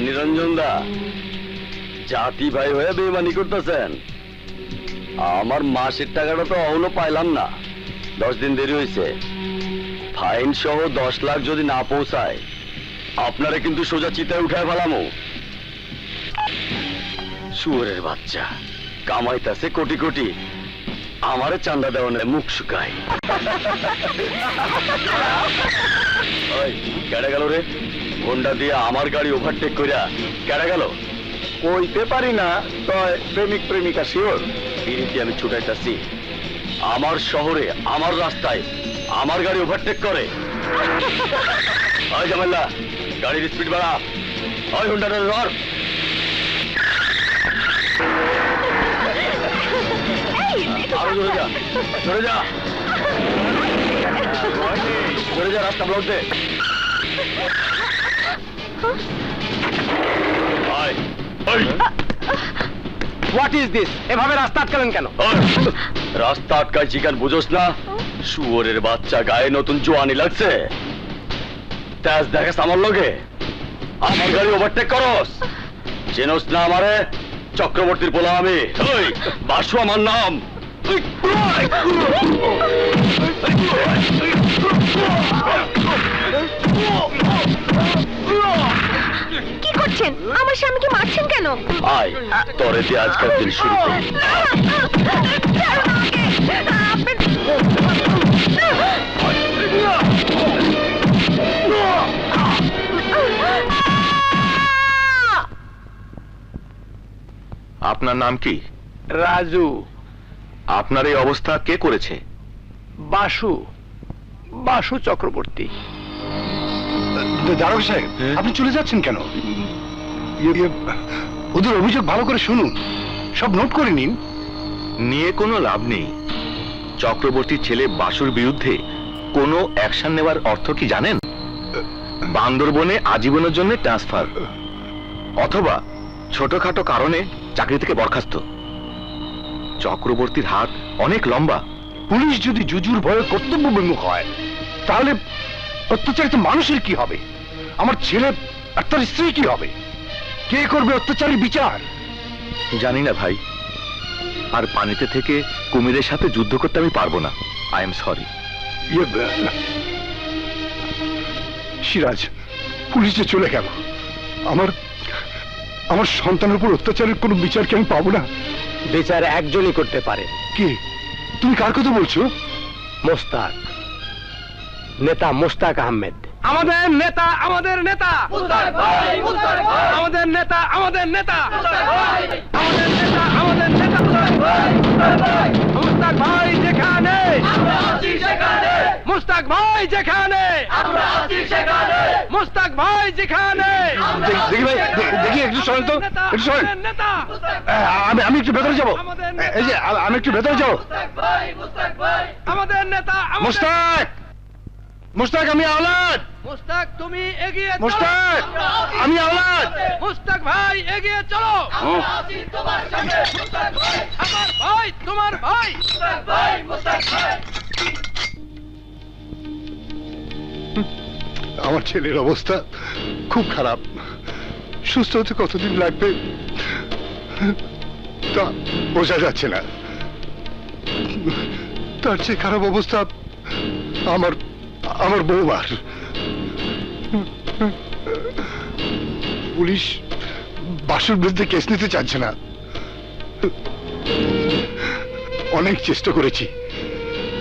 নিরঞ্জন দা, জাতি ভাই হয়ে বেইমানি করতেছেন। আমার মাসের টাকাটা তো এখনো পাইলাম না, 10 দিন দেরি হয়েছে। ফাইন সহ 10 লাখ যদি না পৌঁছায়, আপনারা কিন্তু সোজা চিতায় উঠায় ফেলামো। শুয়োরের বাচ্চা কামাইতাছে কোটি কোটি, আমারে চান্দা দেওয়া নেই, মুখ শুকায়। কেডা গেল রে? হোন্ডা দিয়ে আমার গাড়ি ওভারটেক করিয়া কেডা গেল? কইতে পারি না, তয় প্রেমিক প্রেমিকা শিওর। বিরিতি আমি ছুটাইতাছি, আমার শহরে আমার রাস্তায় আমার গাড়ি ওভারটেক করে। ওই জামাল্লা, গাড়ির স্পিড বাড়া। ওই হোন্ডাটা ধর। আরো জোরে যা, জোরে যা, জোরে যা, রাস্তা ব্লক দে। What is this? এভাবে রাস্তা আটকালেন কেন? রাস্তা আটকায় চিকেন বুঝোস না? শুয়োরের বাচ্চা, গায়ে নতুন জোয়ানি লাগছে, তেজ দেখাস আমার লগে, আমার গাড়ি ওভারটেক করস। চেনস না আমারে? চক্রবর্তীর পোলা আমি। ওই বাসু আমার নাম। কি করছেন? আমার স্বামীকে মারছেন কেন? আয় তোরে দিয়ে আজকের দিন শুরু করি। আপনার নাম কি? রাজু। আপনার এই অবস্থা কে করেছে? বাসু, বাসু চক্রবর্তী। দারোগা সাহেব, আপনি চলে যাচ্ছেন কেন? ওদের অভিযোগ ভালো করে শুনুন, সব নোট করে নিন। নিয়ে কোনো লাভ নেই। চক্রবর্তীর ছেলে বাসুর বিরুদ্ধে কোনো অ্যাকশন নেওয়ার অর্থ কি জানেন? বান্দরবনে আজীবনের জন্য ট্রান্সফার, অথবা ছোটখাটো কারণে চাকরি থেকে বরখাস্ত। চক্রবর্তীর হাত অনেক লম্বা। পুলিশ যদি জুজুর ভয়ে কর্তব্য বিমুখ হয়, তাহলে অত্যাচারিত মানুষের কি হবে? আমার ছেলে আর তার স্ত্রী কি হবে? কে করবে অত্যাচারী বিচার? জানি না ভাই, আর পানিতে থেকে কুমিরের সাথে যুদ্ধ করতে আমি পারবো না। I am sorry. Siraj, police যে চলে গেল, আমার সন্তানের উপর অত্যাচারের কোনো বিচার কি আমি পাবো না? বিচার একজনই করতে পারে। কে? তুমি কার কথা বলছো? মোস্তাক, নেতা মোস্তাক আহমেদ। আমাদের নেতা, আমাদের নেতা, আমাদের নেতা, আমাদের নেতা, আমাদের নেতা, আমাদের নেতা। মোস্তাক ভাই যেখানে, মোস্তাক ভাই যেখানে, মোস্তাক ভাই যেখানে। দেখি ভাই, দেখি একটু সরেন তো, একটু সরেন। আমি একটু ভেতরে যাবো। এই যে আমি একটু ভেতরে যাবো। আমাদের নেতা, মোস্তাক, মোস্তাক আমি আওলাদ। মোস্তাক তুমি এগিয়ে চলো। মোস্তাক আমি আওলাদ। মোস্তাক ভাই এগিয়ে চলো। আমার ভাই, তোমার ভাই। আমার ছেলের অবস্থা খুব খারাপ, সুস্থ হতে কতদিন লাগবে তা বোঝা যাচ্ছে না। তার চেয়ে খারাপ অবস্থা আমার বৌমার। পুলিশ বাসুর বিরুদ্ধে কেস নিতে চাচ্ছে না। অনেক চেষ্টা করেছি,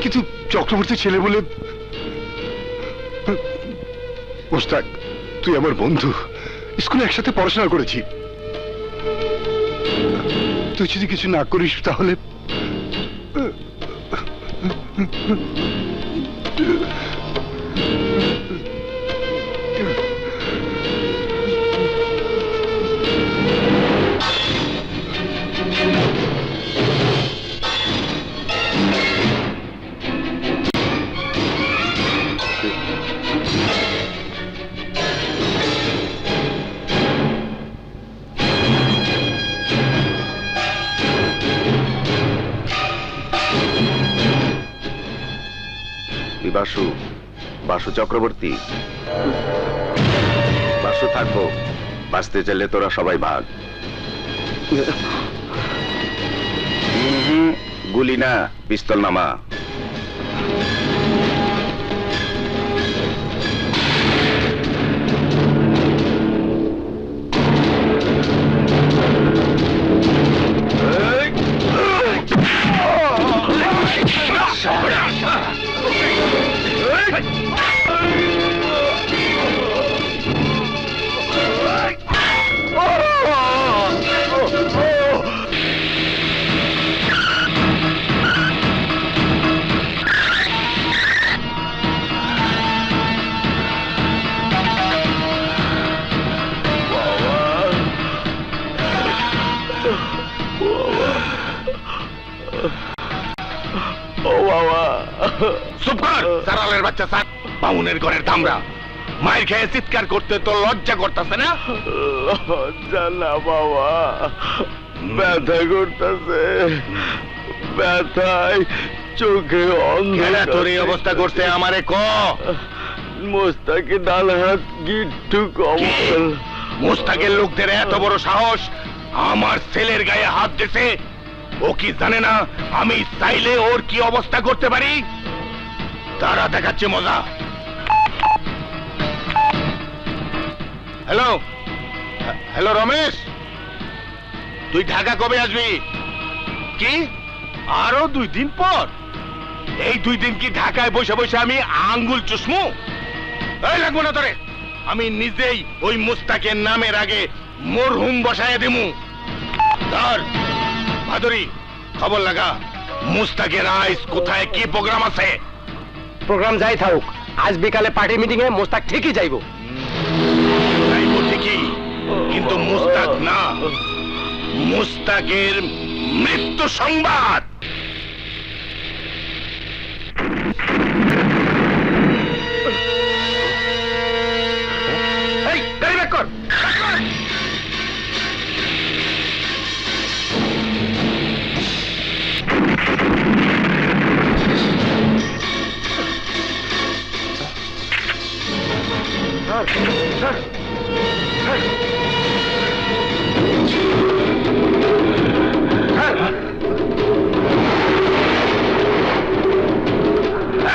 কিন্তু চক্রবর্তী ছেলে বলে। মোস্তাক, তুই আমার বন্ধু, স্কুলে একসাথে পড়াশোনা করেছি। তুই যদি কিছু না করিস তাহলে বাসু, বাসু চক্রবর্তী। বাসু থাকবো, বাঁচতে চাইলে তোরা সবাই ভাগ। গুলি না, পিস্তল নামা। চুপ কর সারালের বাচ্চা সাত বামুনের ঘরের ধামরা। মায়ের খেয়ে চিৎকার করতে তো লজ্জা করতেছে না? জানা বাবা, ব্যথা করতেছে, ব্যথায় চোখে খেলা তোর এই অবস্থা করছে আমারে ক। মোস্তাকে ডাল হাত গিট্টু কমল। মোস্তাকের লোকদের এত বড় সাহস আমার ছেলের গায়ে হাত দিছে। ও কি জানে না আমি চাইলে ওর কি অবস্থা করতে পারি? তারা দেখাচ্ছে মজা। হ্যালো হ্যালো রমেশ, তুই ঢাকা কবে আসবি? কি আরো 2 দিন পর? এই 2 দিন কি ঢাকায় বসে বসে আমি আঙ্গুল চুষমু? এই লাগবো না তোরে, আমি নিজেই ওই মুস্তাকের নামের আগে মরহুম বসায় দেমু। ধর ভাদুরী, খবর লাগা মুস্তাকের আইস কোথায়, কি প্রোগ্রাম আছে? প্রোগ্রাম যাই থাকুক, আজ বিকালে পার্টি মিটিং এ মোস্তাক ঠিকই যাইবো। যাইবো ঠিকই, কিন্তু মুস্তাক না, মুস্তাকের মৃত্যু সংবাদ। এই গাড়ি ব্যাক কর।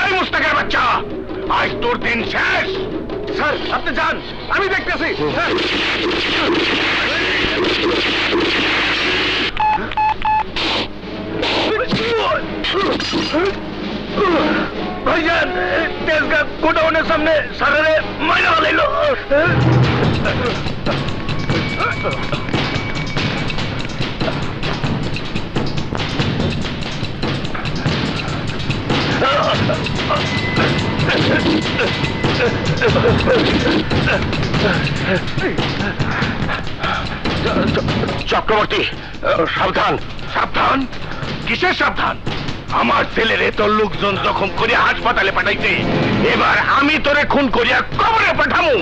এই মুস্তাকের বাচ্চা, আজ তোর দিন শেষ। স্যার আপনি যান, আমি দেখতেছি। ভাইজান, তেজগাঁ গোডাউনের সামনে সারারে মাইনা হলাইলো। চক্রবর্তী সাবধান। সাবধান? কিসের সাবধান? আমার ছেলের তোর লোকজন জখম করে হাসপাতালে পাঠাইছে, এবার আমি তোরে খুন করিয়া কবরে পাঠামু।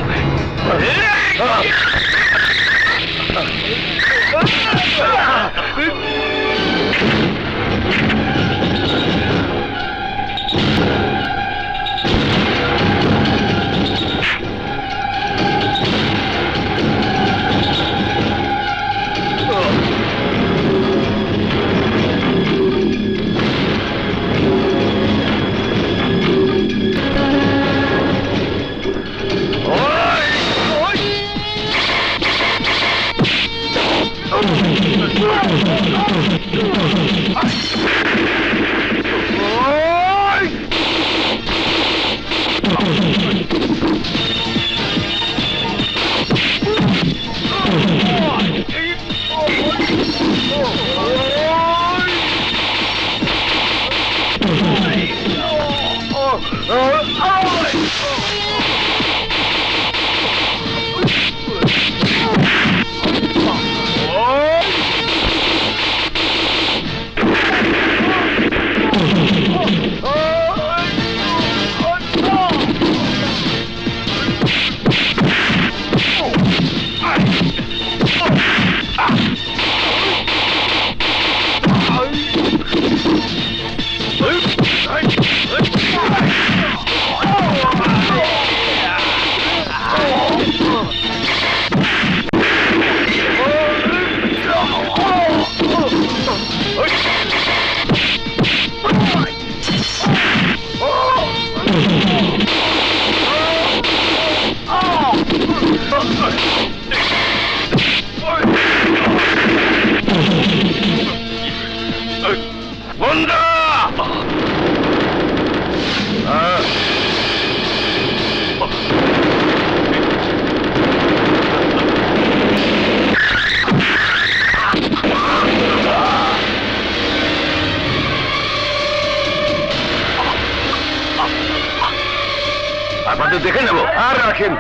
রাখেন,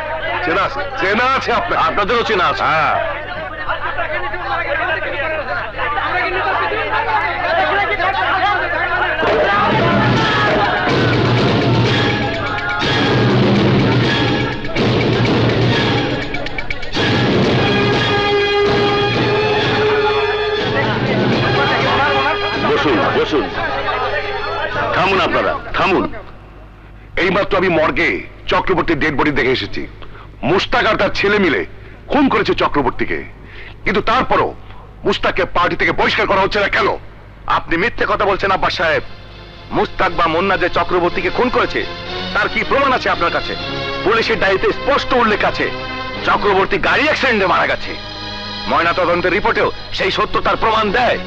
চেনা আছে আপনার, আপনাদেরও চেনা আছে। হ্যাঁ, বসুন বসুন, থামুন আপনারা, থামুন। এইমাত্র আমি মর্গে চক্রবর্তীর ডেড বডি দেখে এসেছি। মুস্তাক আর তার ছেলে মিলে খুন করেছে চক্রবর্তীকে, কিন্তু তারপরও মুস্তাককে পার্টি থেকে বহিষ্কার করা হচ্ছে না কেন? আপনি মিথ্যে কথা বলছেন আব্বাস সাহেব। মুস্তাক বা মুন্না যে চক্রবর্তীকে খুন করেছে তার কি প্রমাণ আছে আপনার কাছে? পুলিশের ডায়েরিতে স্পষ্ট উল্লেখ আছে চক্রবর্তী গাড়ি অ্যাক্সিডেন্টে মারা গেছে। ময়নাতদন্তের রিপোর্টেও সেই সত্য তার প্রমাণ দেয়।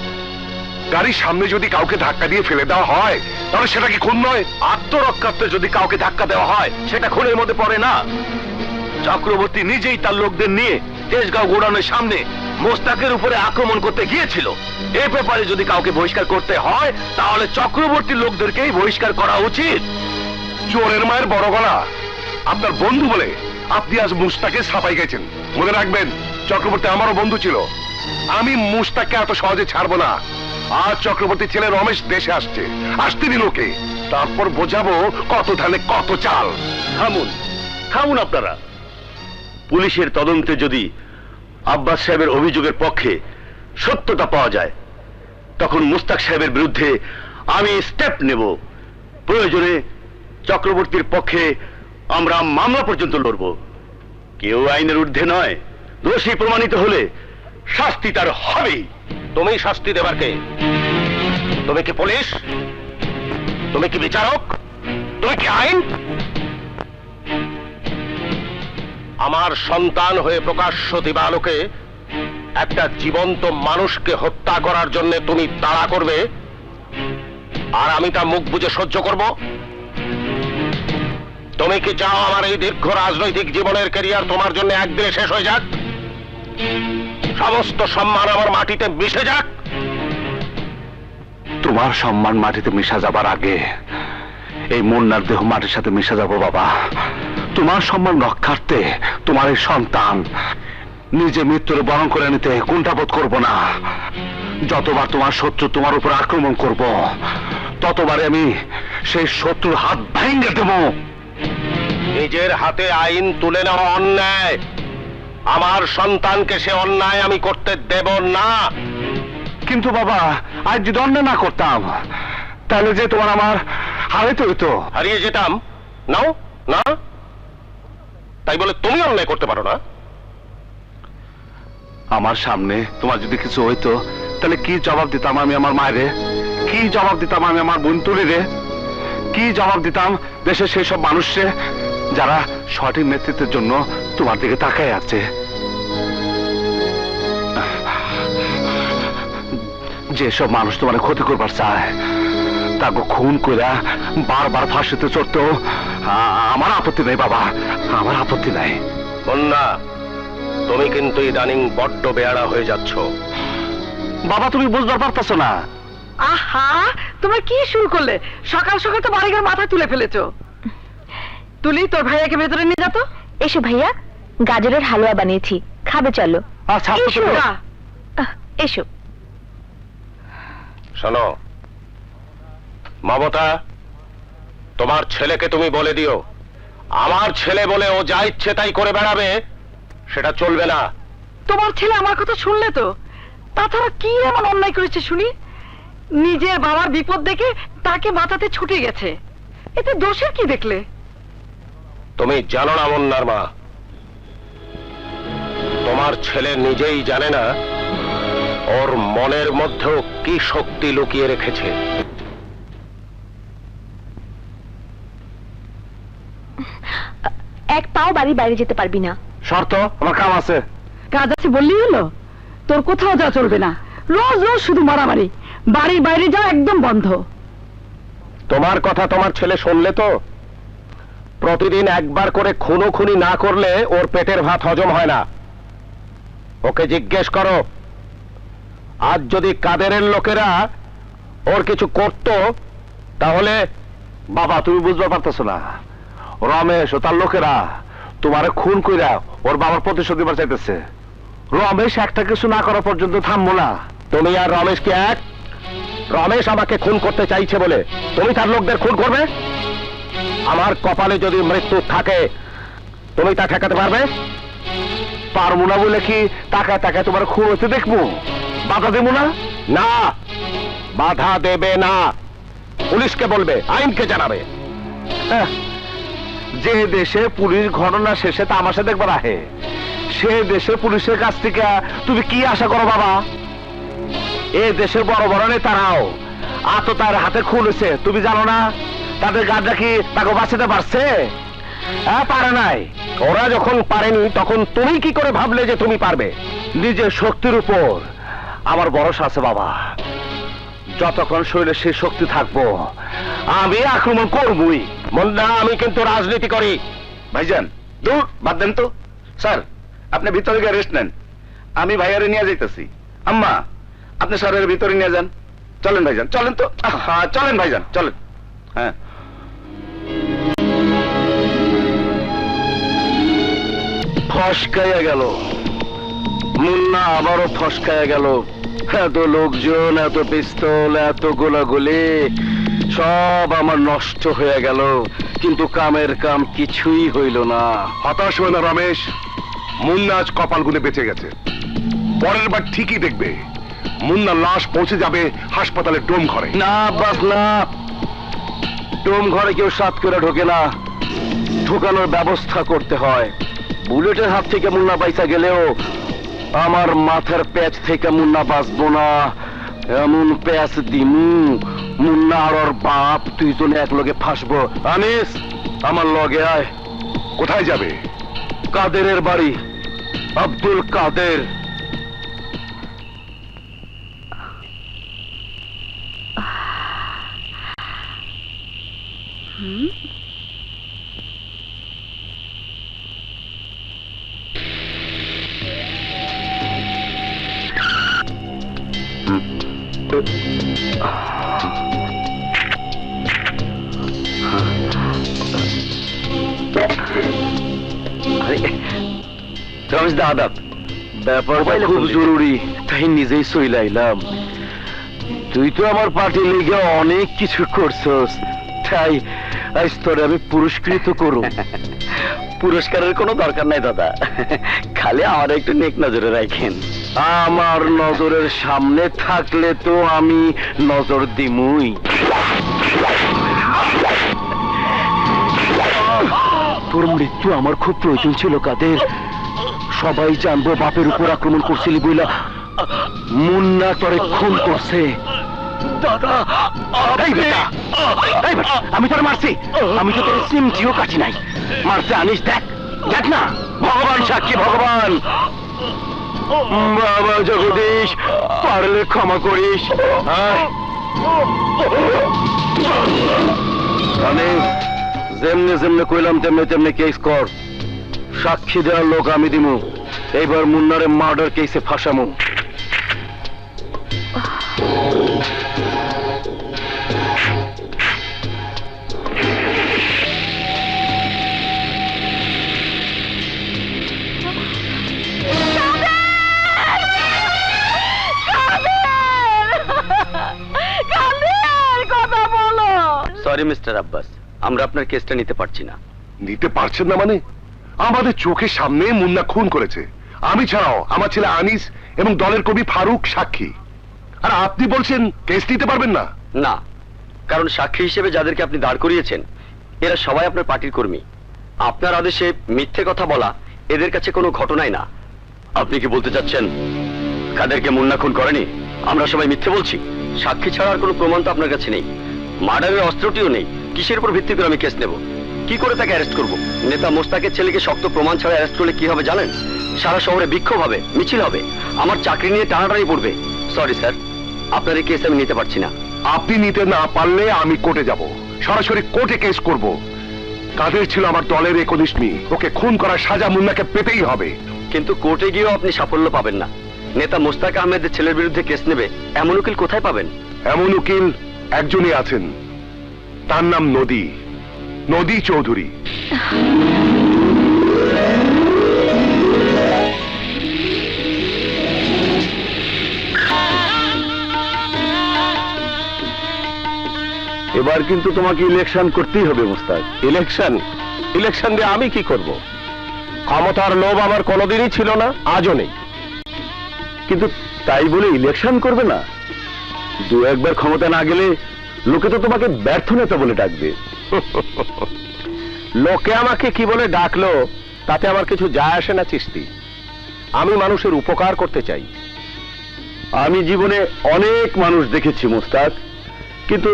গাড়ির সামনে যদি কাউকে ধাক্কা দিয়ে ফেলে দেওয়া হয় তাহলে সেটা কি খুন নয়? আত্মরক্ষার্থে যদি কাউকে ধাক্কা দেওয়া হয় সেটা খুনের মধ্যে পড়ে না। চক্রবর্তী নিজেই তার লোকদের নিয়ে তেজগাঁও গোডাউনের সামনে মোস্তাকের উপরে আক্রমণ করতে গিয়েছিল। এ ব্যাপারে যদি কাউকে বহিষ্কার করতে হয় তাহলে চক্রবর্তীর লোকদেরকেই বহিষ্কার করা উচিত। চোরের মায়ের বড় গলা, আপনার বন্ধু বলে আপনি আজ মুস্তাকে ছাপাই গেছেন। মনে রাখবেন, চক্রবর্তী আমারও বন্ধু ছিল। আমি মুস্তাককে এত সহজে ছাড়বো না। আজ চক্রবর্তী ছেলে রমেশ দেশে আসতে দিন ওকে, তারপর বোঝাবো কত ধানে কত চাল। থামুন, থামুন আপনারা। পুলিশের তদন্তে যদি আব্বাস সাহেবের অভিযোগের পক্ষে সত্যতা পাওয়া যায় তখন মুস্তাক সাহেবের বিরুদ্ধে আমি স্টেপ নেব। প্রয়োজনে চক্রবর্তীর পক্ষে আমরা মামলা পর্যন্ত লড়ব। কেউ আইনের ঊর্ধ্বে নয়। দোষী প্রমাণিত হলে শাস্তি তার হবেই। তুমি শাস্তি দেবার কে? তুমি কি পুলিশ? তুমি কি বিচারক? তুমি কি আইন? আমার সন্তান হয়ে প্রকাশ্য দিবালোকে একটা জীবন্ত মানুষকে হত্যা করার জন্য তুমি তাড়া করবে আর আমি তা মুখ বুজে সহ্য করব? তুমি কি চাও আমার এই দীর্ঘ রাজনৈতিক জীবনের ক্যারিয়ার তোমার জন্য একদিনে শেষ হয়ে যাক? সমস্ত সম্মান আমার মাটিতে মিশে যাক? তোমার সম্মান মাটিতে মিশা যাবার আগে এই মুন্নার দেহ মাটির সাথে মিশে যাব বাবা। তোমার সম্মান রক্ষার্থে তোমার এই সন্তান নিজে মৃত্যুর বরণ করে নিতে কুণ্ঠাবোধ করব না। যতবার তোমার শত্রু তোমার উপর আক্রমণ করব ততবারে আমি সেই শত্রুর হাত ভেঙে দেব। নিজের হাতে আইন তুলে নেওয়া অন্যায়। আমার সন্তানকে সে অন্যায় আমি করতে দেব না। কিন্তু বাবা, আজ যদি অন্যায় না করতাম তাহলে যে তোমার আমার হারাইতে হইতো। হারিয়ে যেতাম? নাও না, তাই বলে তুমি অন্যায় করতে পারো না? আমার সামনে তোমার যদি কিছু হইতো তাহলে কি জবাব দিতাম আমি আমার মায়েরে? কি জবাব দিতাম আমি আমার বোন তুলিরে? কি জবাব দিতাম দেশের সেই সব মানুষে যারা সঠিক নেতৃত্বের জন্য তোমার দিকে তাকায় আছে? যেসব মানুষ তোমার ক্ষতি করবার চায় তাকে খুন কইরা বারবার ফাঁসিতে চড়তো আমার আপত্তি নেই বাবা, আমার আপত্তি নাই। বন্যা, তুমি কিন্তু ইদানিং বড্ড বেয়াড়া হয়ে যাচ্ছ। বাবা তুমি বুঝবার পারতেছো না। আহা, তোমরা কি শুরু করলে? সকাল সকাল তো বাড়িঘর মাথা তুলে ফেলেছো। তুলি, তোর ভাইয়াকে ভেতরে নিয়ে যা তো। এসো ভাইয়া, গাজরের হালুয়া বানিয়েছি, খাবে চলো। আচ্ছা এসো। এসো। শোনো মমতা, তোমার ছেলেকে তুমি বলে দিও আমার ছেলে বলে ও যা ইচ্ছে তাই করে বেড়াবে সেটা চলবে না। তোমার ছেলে আমার কথা শুনলে তো? তাছাড়া কি এমন অন্যায় করেছে শুনি? নিজের বাবার বিপদ দেখে তাকে বাঁচাতে ছুটে গেছে। এতে দোষের কি দেখলে? তুমি জানো না মুন্নার মা, তোমার ছেলে নিজেই জানে না ওর মনের মধ্যেও কি শক্তি লুকিয়ে রেখেছে। এক পাও বাড়ির বাইরে যেতে পারবি না। শর্ত, আমার কাম আছে। কাজ আছে বললেই হলো? তোর কোথাও যা চলবে না। রোজ রোজ শুধু মারামারি। বাড়ির বাইরে যা একদম বন্ধ। তোমার কথা তোমার ছেলে শুনলে তো? প্রতিদিন একবার করে খুনোখুনি না করলে ওর পেটের ভাত হজম হয় না। ওকে জিজ্ঞেস করো, আজ যদি কাদেরের লোকেরা ওর কিছু করত তাহলে। বাবা তুমি বুঝতে পারতেছো না, রমেশ ও তার লোকেরা তোমারে খুন কইরা ওর বাবার প্রতিশোধ দিবার চাইতেছে। রমেশ একটা কিছু না করা পর্যন্ত থামবো না। তুমি আর রমেশ কি এক? রমেশ আমাকে খুন করতে চাইছে বলে তুমি তার লোকদের খুন করবে? আমার কপালে যদি মৃত্যু থাকে তুমি তা ঠেকাতে পারবে? পারবো না বলে কি টাকা টাকা তোমার খুন হতে দেখবো? বাধা দেবো না? না, বাধা দেবে না। পুলিশকে বলবে, আইনকে জানাবে। হ্যাঁ, যে দেশে পুলিশ ঘটনা শেষে তামাশা দেখবার আহে, সে দেশে পুলিশের কাছ থেকে তুমি কি আশা করো বাবা? এ দেশের বড় বড় নেতারাও আততার হাতে খুন হয়েছে, তুমি জানো না? তাদের গার্ডরা কি তাকে বাঁচাতে পারছে? হ্যাঁ, পারে নাই। ওরা যখন পারেনি তখন তুমি কি করে ভাবলে যে তুমি পারবে? নিজের শক্তির উপর আমার ভরসা আছে বাবা। যতক্ষণ শরীরে সে শক্তি থাকবো আমি আক্রমণ করবই। মুন্না, আমি কিন্তু রাজনীতি করি। ভাইজান দূর বাদ দেন তো। স্যার আপনি ভিতরে গিয়ে রেস্ট নেন, আমি ভাইয়ারে নিয়ে যাইতেছি। আম্মা আপনি স্যারের ভিতরে নিয়ে যান। চলেন ভাইজান, চলেন তো। হ্যাঁ চলেন ভাইজান, চলেন। হ্যাঁ ফসকাইয়া গেল মুন্না, আবারও ফসকাইয়া গেল। এত লোকজন, এত পিস্তল, এত গোলাগুলি, সব আমার নষ্ট হয়ে গেল, কিন্তু কামের কাম কিছুই হইল না। হতাশ হয় না রমেশ, মুন্না আজ কপাল গুনে বেঁচে গেছে। পরের বার ঠিকই দেখবে মুন্নার লাশ পৌঁছে যাবে হাসপাতালের ডোম ঘরে। না বাস না, ডোম ঘরে কেউ সাত করে ঢোকে না, ঢোকানোর ব্যবস্থা করতে হয়। বুলেটের হাত থেকে মুন্না পয়সা গেলেও আমার মাথার প্যাচ থেকে মুন্না বাঁচবো না। এমন প্যাচ দিমু মুন্না আর ওর বাপ দুইজনে এক লগে ফাঁসবো। আনিস, আমার লগে আয়। কোথায় যাবে? কাদেরের বাড়ি, আব্দুল কাদের। রমেশ দা আদাব। ব্যাপারটা খুব জরুরি, তাই নিজেই চইলাইলাম। তুই তো আমার পার্টির লিগে অনেক কিছু করছস, তাই আজ তোরে আমি পুরস্কৃত করব। পুরস্কারের কোনো দরকার নাই দাদা, খালি আমার একটু নেক নজরে রাখেন। আমার নজরের সামনে থাকলে তো আমি নজর দিমুই। তোর মৃত্যু আমার খুব প্রয়োজন ছিল কাদের। সবাই জানবো বাপের উপর আক্রমণ করছিলি বইলা মুন্না তোরে খুন করছে। এই বেটা, এই বেটা, আমি তোর মারছি, আমি তো তোর সিমটিও কাটি নাই। মারতে আনিস, দেখ দেখ না, ভগবান সাক্ষী, ভগবান। বাবা জগদীশ, পারলে ক্ষমা করিস। আমি যেমনে যেমনে কইলাম তেমনে তেমনে কেস কর। সাক্ষী দেওয়ার লোক আমি দিমু। এইবার মুন্নারে মার্ডার কেসে ফাঁসামু। সরি মিস্টার আব্বাস, আমরা আপনার কেসটা নিতে পারছি না। নিতে পারছেন না মানে? আমাদের চোখের সামনে মুন্না খুন করেছে, আমি ছাড়াও আমার ছেলে আনিস এবং দলের কবি ফারুক সাক্ষী। আর আপনি বলছেন কেস নিতে পারবেন না? না, কারণ সাক্ষী হিসেবে যাদেরকে আপনি দাঁড় করিয়েছেন এরা সবাই আপনার পার্টির কর্মী। আপনার আদেশে মিথ্যে কথা বলা এদের কাছে কোনো ঘটনাই না। আপনি কি বলতে চাচ্ছেন কাদেরকে মুন্না খুন করেনি? আমরা সবাই মিথ্যে বলছি? সাক্ষী ছাড়া আর কোনো প্রমাণ তো আপনার কাছে নেই, মার্ডারের অস্ত্রটিও নেই। কিসের উপর ভিত্তি করে আমি কেস নেব? কি করে তাকে অ্যারেস্ট করব? নেতা মোস্তাকের ছেলেকে শক্ত প্রমাণ ছাড়া অ্যারেস্ট করলে কি হবে জানেন? সারা শহরে বিক্ষোভ হবে, মিছিল হবে, আমার চাকরি নিয়ে টানাটানি পড়বে। সরি স্যার, আপনার এই কেস আমি নিতে পারছি না। আপনি নিতে না পারলে আমি কোর্টে যাব, সরাসরি কোর্টে কেস করব। কাদের ছিল আমার দলের একনিষ্ঠী, ওকে খুন করার সাজা মুন্নাকে পেতেই হবে। কিন্তু কোর্টে গিয়েও আপনি সাফল্য পাবেন না। নেতা মোস্তাক আহমেদের ছেলের বিরুদ্ধে কেস নেবে এমন উকিল কোথায় পাবেন? এমন উকিল একজনই আছেন, তার নাম নদী চৌধুরী। এবার কিন্তু তোমাকে ইলেকশন করতেই হবে মোস্তাক। ইলেকশন ইলেকশন দিয়ে আমি কি করব? ক্ষমতার লোভ আমার কোনোদিনই ছিল না, আজও নেই। কিন্তু তাই বলে ইলেকশন করবে না? দু একবার ক্ষমতা না গেলে লোকে তো তোমাকে ব্যর্থ নেতা বলে ডাকবে। লোকে আমাকে কি বলে ডাকলো তাতে আমার কিছু যায় আসে না চিস্তি। আমি মানুষের উপকার করতে চাই। আমি জীবনে অনেক মানুষ দেখেছি মোস্তাক, কিন্তু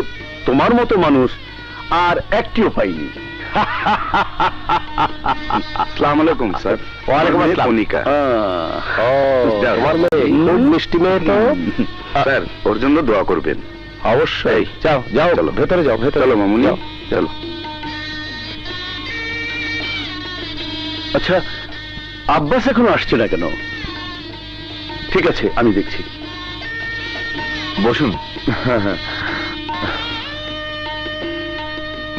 তোমার মতো মানুষ আর একটিও পাইনি। আসসালামু আলাইকুম স্যার। ওয়ালাইকুম আসসালাম। মনিকা। ও, তোমার মেয়ে খুব মিষ্টি মেয়ে তো। স্যার ওর জন্য দোয়া করবেন। অবশ্যই। যাও যাও, চলো। ভেতরে যাও, ভেতরে চলো মামুনি, যাও। চলো। আচ্ছা, আব্বাস এখনো আসছে না কেন? ঠিক আছে, আমি দেখছি। বসুন।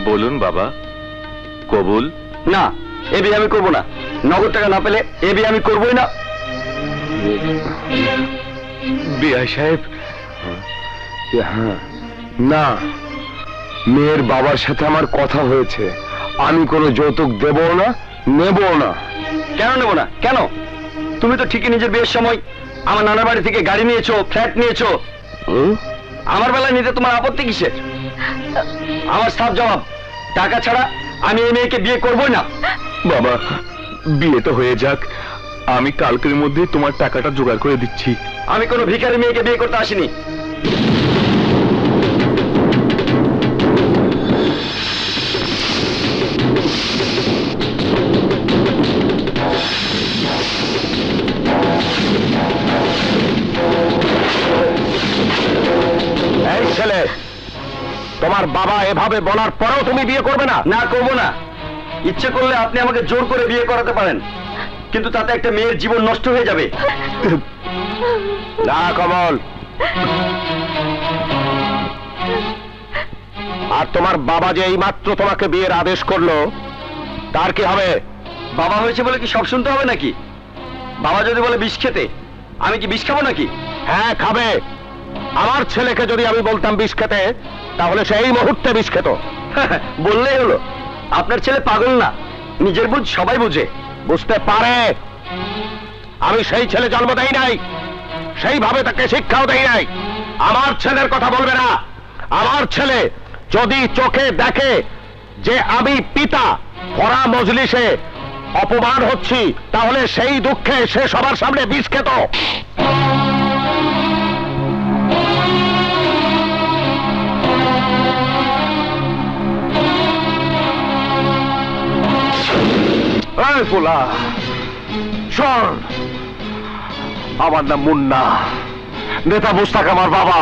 বলুন বাবা, কবুল? না, এ বিয়ে আমি করবো না। নগদ টাকা না পেলে এ বিয়ে আমি করবোই না। বিআই সাহেব, হ্যাঁ, না, মেয়ের বাবার সাথে আমার কথা হয়েছে। আমি কোনো যৌতুক দেবো না, নেবো না। কেন নেবো না? কেন? তুমি তো ঠিকই নিজের বিয়ের সময় আমার নানার বাড়ি থেকে গাড়ি নিয়েছো, ফ্ল্যাট নিয়েছো। আমার বেলায় নিতে তোমার আপত্তি কিসের? আমার সাফ জবাব, টাকা ছাড়া আমি এই মেয়েকে বিয়ে করবোই না। বাবা, বিয়ে তো হয়ে যাক, আমি কালকের মধ্যেই তোমার টাকাটা জোগাড় করে দিচ্ছি। আমি কোনো ভিখারি মেয়েকে বিয়ে করতে আসিনি। এই ছেলে, তোমার বাবা এভাবে বলার পরেও তুমি বিয়ে করবে না? না, করবো না। ইচ্ছে করলে আপনি আমাকে জোর করে বিয়ে করাতে পারেন, কিন্তু তাতে একটা মেয়ের জীবন নষ্ট হয়ে যাবে। না কমল, আর তোমার বাবা যে এইমাত্র তোমাকে বিয়ের আদেশ করলো, তার কি হবে? বাবা হয়েছে বলে কি সব শুনতে হবে নাকি? বাবা যদি বলে বিষ খেতে, আমি কি বিষ খাবো নাকি? হ্যাঁ, খাবে। আমার ছেলেকে যদি আমি বলতাম বিষ খেতে, তাহলে সেই মুহূর্তে বিষ খেত। বললেই হলো। আপনার ছেলে পাগল না, নিজের বুঝ সবাই বুঝে। বুঝতে পারে। আমি সেই ছেলে জন্ম দেই নাই, সেইভাবে তাকে শিক্ষাও দেই নাই। আমার ছেলের কথা বলবে না। আমার ছেলে যদি চোখে দেখে যে আমি পিতা ভরা মজলিসে অপমান হচ্ছি, তাহলে সেই দুঃখে সে সবার সামনে বিষ খেত। এই পোলা, শোন, আমার নাম মুন্না, নেতা মুস্তাক আমার বাবা।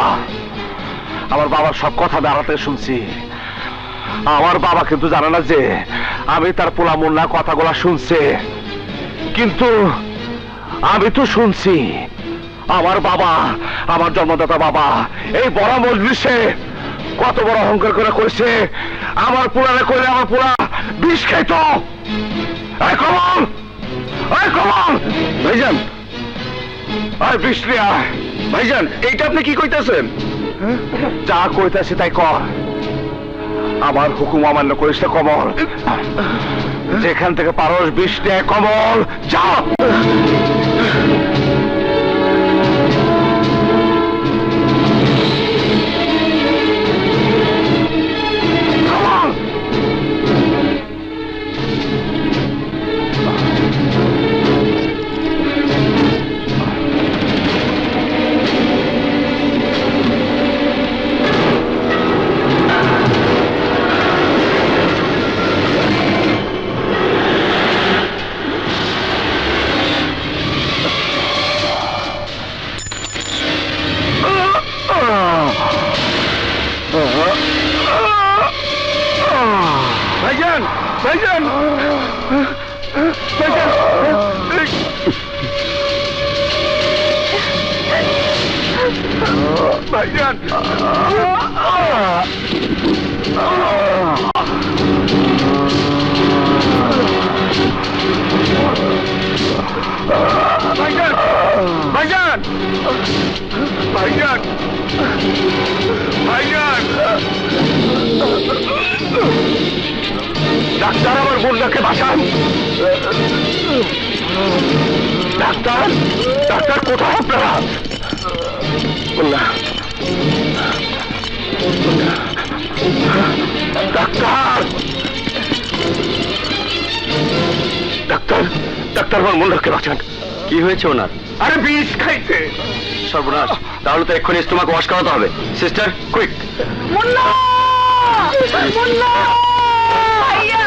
আমার বাবার সব কথা দাঁড়াতে শুনছি। আমার বাবা কিন্তু জানে না যে আমি তার পোলা মুন্না কথাগুলা শুনছে, কিন্তু আমি তো শুনছি। আমার বাবা, আমার জন্মদাতা বাবা এই বড় মজলিসে কত বড় অহংকার করে কইছে, আমার পোলারে কইলে আমার পোলা বিষ খাইত। এই কমল, এই কমল, ভাইজান, আয় বিষ নিয়ে আয়। ভাইজান, এইটা আপনি কি কইতেছেন? যা কইতাছি তাই কর। আমার হুকুম অমান্য করিস না কমল। যেখান থেকে পারস বিষ নিয়ে আয়, কমল, যা। ভাইজান, ভাইজান, ভাইজান, ভাইজান, ভাইজান, ভাইজান, ভাইজান, ডাক্তার, আমার মুন্নাকে বাঁচান। ডাক্তার, ডাক্তার, কোথায় আপনারা? মুন্না, ডাক্তার, ডাক্তার, ডাক্তার, আমার মুন্নাকে বাঁচান। কি হয়েছে ওনার? আরে বিষ খাইছে। সর্বনাশ, তাহলে তো এক্ষুনি তোমাকে ওয়াশ করাতে হবে। Sister, quick. মুন্না! মুন্না! ভাইয়া!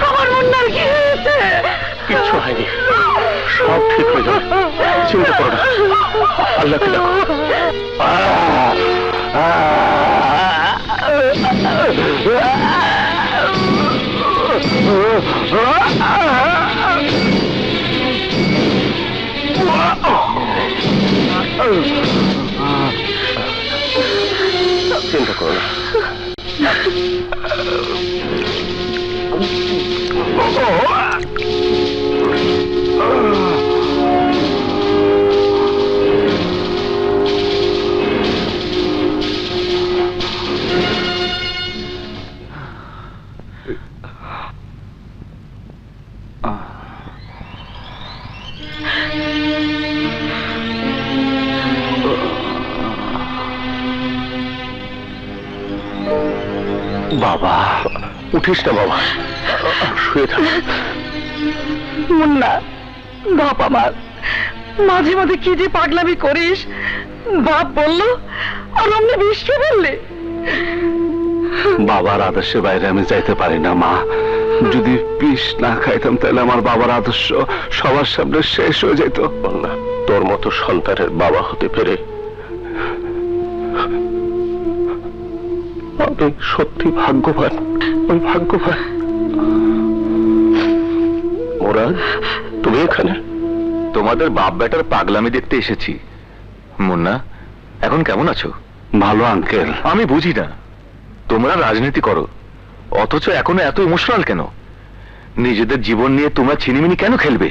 আমার মুন্নার কি হয়েছে? কিচ্ছু হয়নি, সব ঠিক হয়ে যাবে, চিন্তা করো না, আল্লাহকে দেখো। চিন্তা করো না। বাবা, উঠিস না বাবা, শুয়ে থাক। মুন্না, বাপ আমার, মাঝে মাঝে কি যে পাগলামি করিস। বাপ বললো আর অমনি বিষ ফেললে। বাবার আদর্শের বাইরে আমি যাইতে পারি না মা। যদি বিষ না খাইতাম তাহলে আমার বাবার আদর্শ সবার সামনে শেষ হয়ে যেত। না, তোর মতো সন্তানের বাবা হতে পেরে আমি সত্যি ভাগ্যবান, ওই ভাগ্যবান। মুরাদ, তুমি এখানে? তোমাদের বাপ বেটার পাগলামি দেখতে এসেছি। মুন্না, এখন কেমন আছো? ভালো আঙ্কেল। আমি বুঝি না, তোমরা রাজনীতি করো অথচ এখনো এত ইমোশনাল কেন? নিজেদের জীবন নিয়ে তোমরা ছিনিমিনি কেন খেলবে?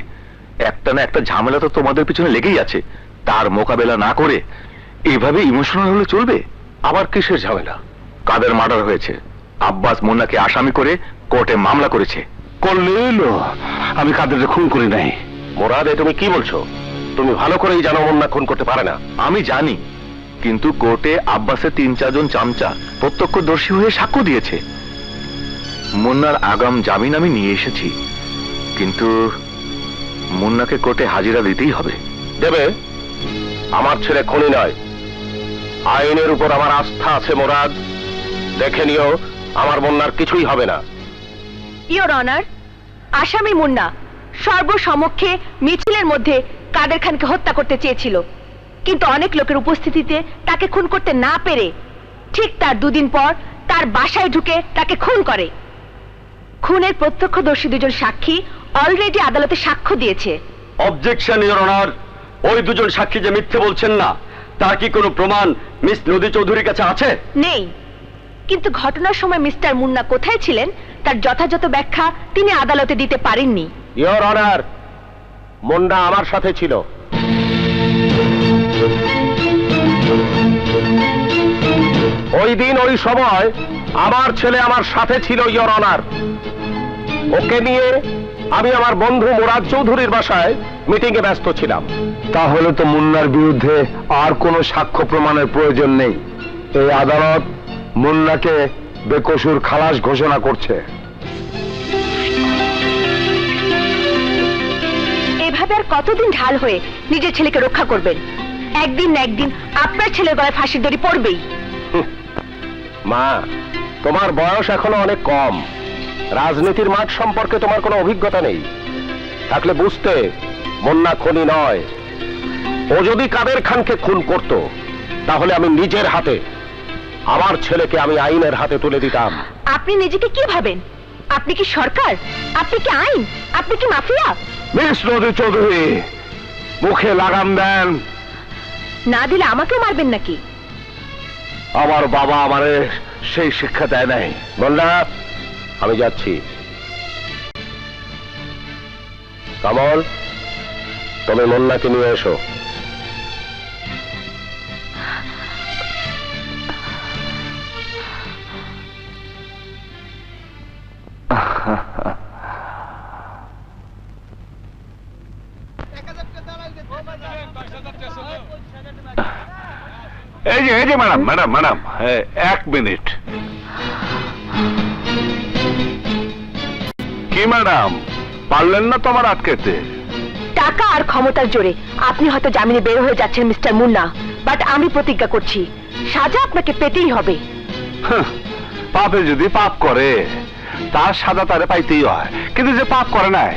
একটা না একটা ঝামেলা তো তোমাদের পিছনে লেগেই আছে, তার মোকাবেলা না করে এভাবে ইমোশনাল হলে চলবে? আবার কিসের ঝামেলা? কাদের মার্ডার হয়েছে, আব্বাস মুন্নাকে আসামি করে কোর্টে মামলা করেছে। করলেই আমি কাদের খুন করি নাই। মুরাদ, এ তুমি কি বলছো? তুমি ভালো করেই জানো মুন্না খুন করতে পারে না। আমি জানি, কিন্তু কোর্টে আব্বাসের 3-4 জন চামচা প্রত্যক্ষদর্শী হয়ে সাক্ষ্য দিয়েছে। মুন্নার আগাম জামিন আমি নিয়ে এসেছি, কিন্তু মুন্নাকে কোর্টে হাজিরা দিতেই হবে। দেবে? আমার ছেলে খুনি নয়, আইনের উপর আমার আস্থা আছে মুরাদ। দেখে নিও, আমার মুন্নার কিছুই হবে না। ইওর অনার, আসামি মুন্না সর্বসমক্ষে মিছিলের মধ্যে কাদের খানকে হত্যা করতে চেয়েছিল, কিন্তু অনেক লোকের উপস্থিতিতে তাকে খুন করতে না পেরে ঠিক তার 2 দিন পর তার বাসায় ঢুকে তাকে খুন করে। খুনের প্রত্যক্ষদর্শী 2 জন সাক্ষী অলরেডি আদালতে সাক্ষ্য দিয়েছে। অবজেকশন ইওর অনার, ওই 2 জন সাক্ষী যে মিথ্যে বলছেন না, তার কি কোনো প্রমাণ মিস নদী চৌধুরীর কাছে আছে? নেই, কিন্তু ঘটনার সময় মিস্টার মুন্না কোথায় ছিলেন তার যথাযথ ব্যাখ্যা তিনি আদালতে দিতে পারেননি। ইওর অনার, মুন্না আমার সাথে ছিল। ওই দিন ওই সময় আমার ছেলে আমার সাথে ছিল ইওর অনার। ওকে নিয়ে আমি আমার বন্ধু মুরাদ চৌধুরীর বাসায় মিটিং এ ব্যস্ত ছিলাম। তাহলে তো মুন্নার বিরুদ্ধে আর কোনো সাক্ষ্য প্রমাণের প্রয়োজন নেই। এই আদালত মুন্নাকে বেকসুর খালাস ঘোষণা করছে। এভাবে আর কতদিন ঢাল হয়ে নিজের ছেলেকে রক্ষা করবেন? একদিন না একদিন আপনার ছেলের গলায় ফাঁসির দড়ি পড়বেই। মা, তোমার বয়স এখনো অনেক কম, রাজনীতির মাঠ সম্পর্কে তোমার কোনো অভিজ্ঞতা নেই। থাকলে বুঝতে মুন্না খুনি নয়। ও যদি কাদের খানকে খুন করত, তাহলে আমি নিজের হাতে আমার ছেলেকে আমি আইনের হাতে তুলে দিতাম। আপনি নিজেকে কি ভাবেন? আপনি কি সরকার? আপনি কি আইন? আপনি কি মাফিয়া? মিস নদী চৌধুরী, মুখে লাগাম দেন। না দিলে আমাকেও মারবেন নাকি? আমার বাবা আমারে সেই শিক্ষা দেয় নাই। মুন্না, আমি যাচ্ছি। কমল, তুমি মুন্নাকে নিয়ে এসো। এই যে ম্যাডাম ম্যাডাম ম্যাডাম 1 মিনিট। কি ম্যাডাম, পারলেন না তোমার আটকেতে? টাকা আর ক্ষমতার জোরে আপনি হয়তো জামিনে বের হয়ে যাচ্ছেন মিস্টার মুন্না, বাট আমি প্রতিজ্ঞা করছি সাজা আপনাকে পেতেই হবে। পাপে যদি পাপ করে তার সাজা তারে পাইতেই হয়, কিন্তু যে পাপ করে নাই,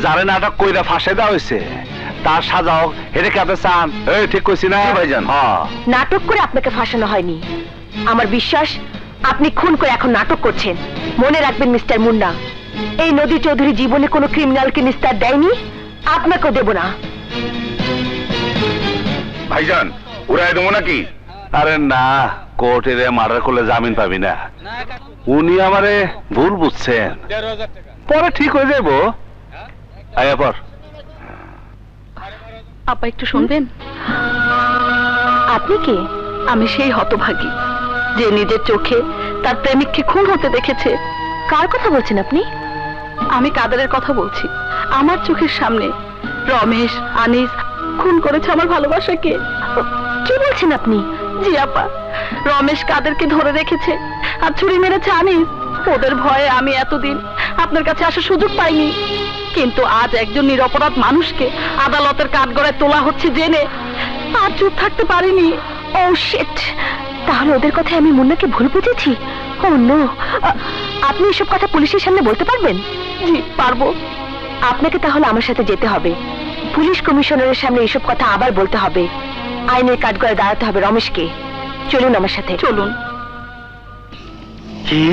যারে নাটক কইরা ফাঁসে দেওয়া হয়েছে, তার সাজাও হেরে কাপে চান। এই ঠিক কইছি না ভাইজান? নাটক করে আপনাকে ফাঁসানো হয়নি। আমার বিশ্বাস আপনি খুন করে এখন নাটক করছেন। মনে রাখবেন মিস্টার মুন্না, এই নদী চৌধুরী জীবনে কোনো ক্রিমিনালকে নিস্তার দেয়নি, আপনাকেও দেব না। ভাইজান উড়াই দেবো নাকি? আরে না, কোর্টে মার্ডার করলে জামিন পাবি না। উনি আমারে ভুল বুঝছেন, পরে ঠিক হয়ে যাবো। আয়া পর। আপা একটু শুনবেন? আপনি কে? আমি সেই হতভাগী যে নিজের চোখে তার প্রেমিককে খুন হতে দেখেছে। কার কথা বলছেন আপনি? আমি কাদেরের কথা বলছি। আমার চোখের সামনে রমেশ, আনিস খুন করেছে আমার ভালোবাসাকে। কি বলছেন আপনি? জি আপা, রমেশ কাদেরকে ধরে রেখেছে আর ছুরি মেরেছে আনিস। ওদের ভয়ে আমি এতদিন আপনার কাছে আসার সুযোগ পাইনি, কিন্তু আজ একজন নিরপরাধ মানুষকে আদালতের কাঠগড়ায় তোলা হচ্ছে জেনে আর চুপ থাকতে পারিনি। ও শিট, তাহলে ওদের কথা আমি মুন্নাকে ভুল বুঝেছি। ও নো, আপনি এসব কথা পুলিশের সামনে বলতে পারবেন? জি পারবো। আপনাকে তাহলে আমার সাথে যেতে হবে। পুলিশ কমিশনারের সামনে এসব কথা আবার বলতে হবে। আইনের কাঠগড়ায় দাঁড়াতে হবে রমেশকে। চলুন আমার সাথে। চলুন। কি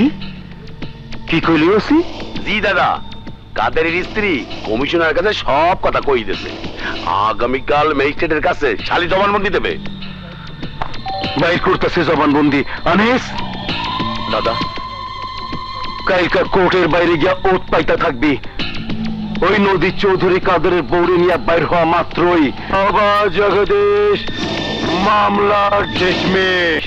কি কইলি ওসি? জি দাদা, কাদের স্ত্রী কমিশনার কাছে সব কথা কই দেবে। আগামীকাল ম্যাজিস্ট্রেটের কাছে শালি জবানবন্দি দেবে। বাইর করতেছে জবানবন্দি। আনিস দাদা, কালকা কোর্টের বাইরে গিয়া ওত পাইতা থাকবি। ওই নদী চৌধুরী কাদরের বৌড়ি নিয়ে বাইর হওয়া মাত্রই আবার জগদীশ মামলার ডিসমিস।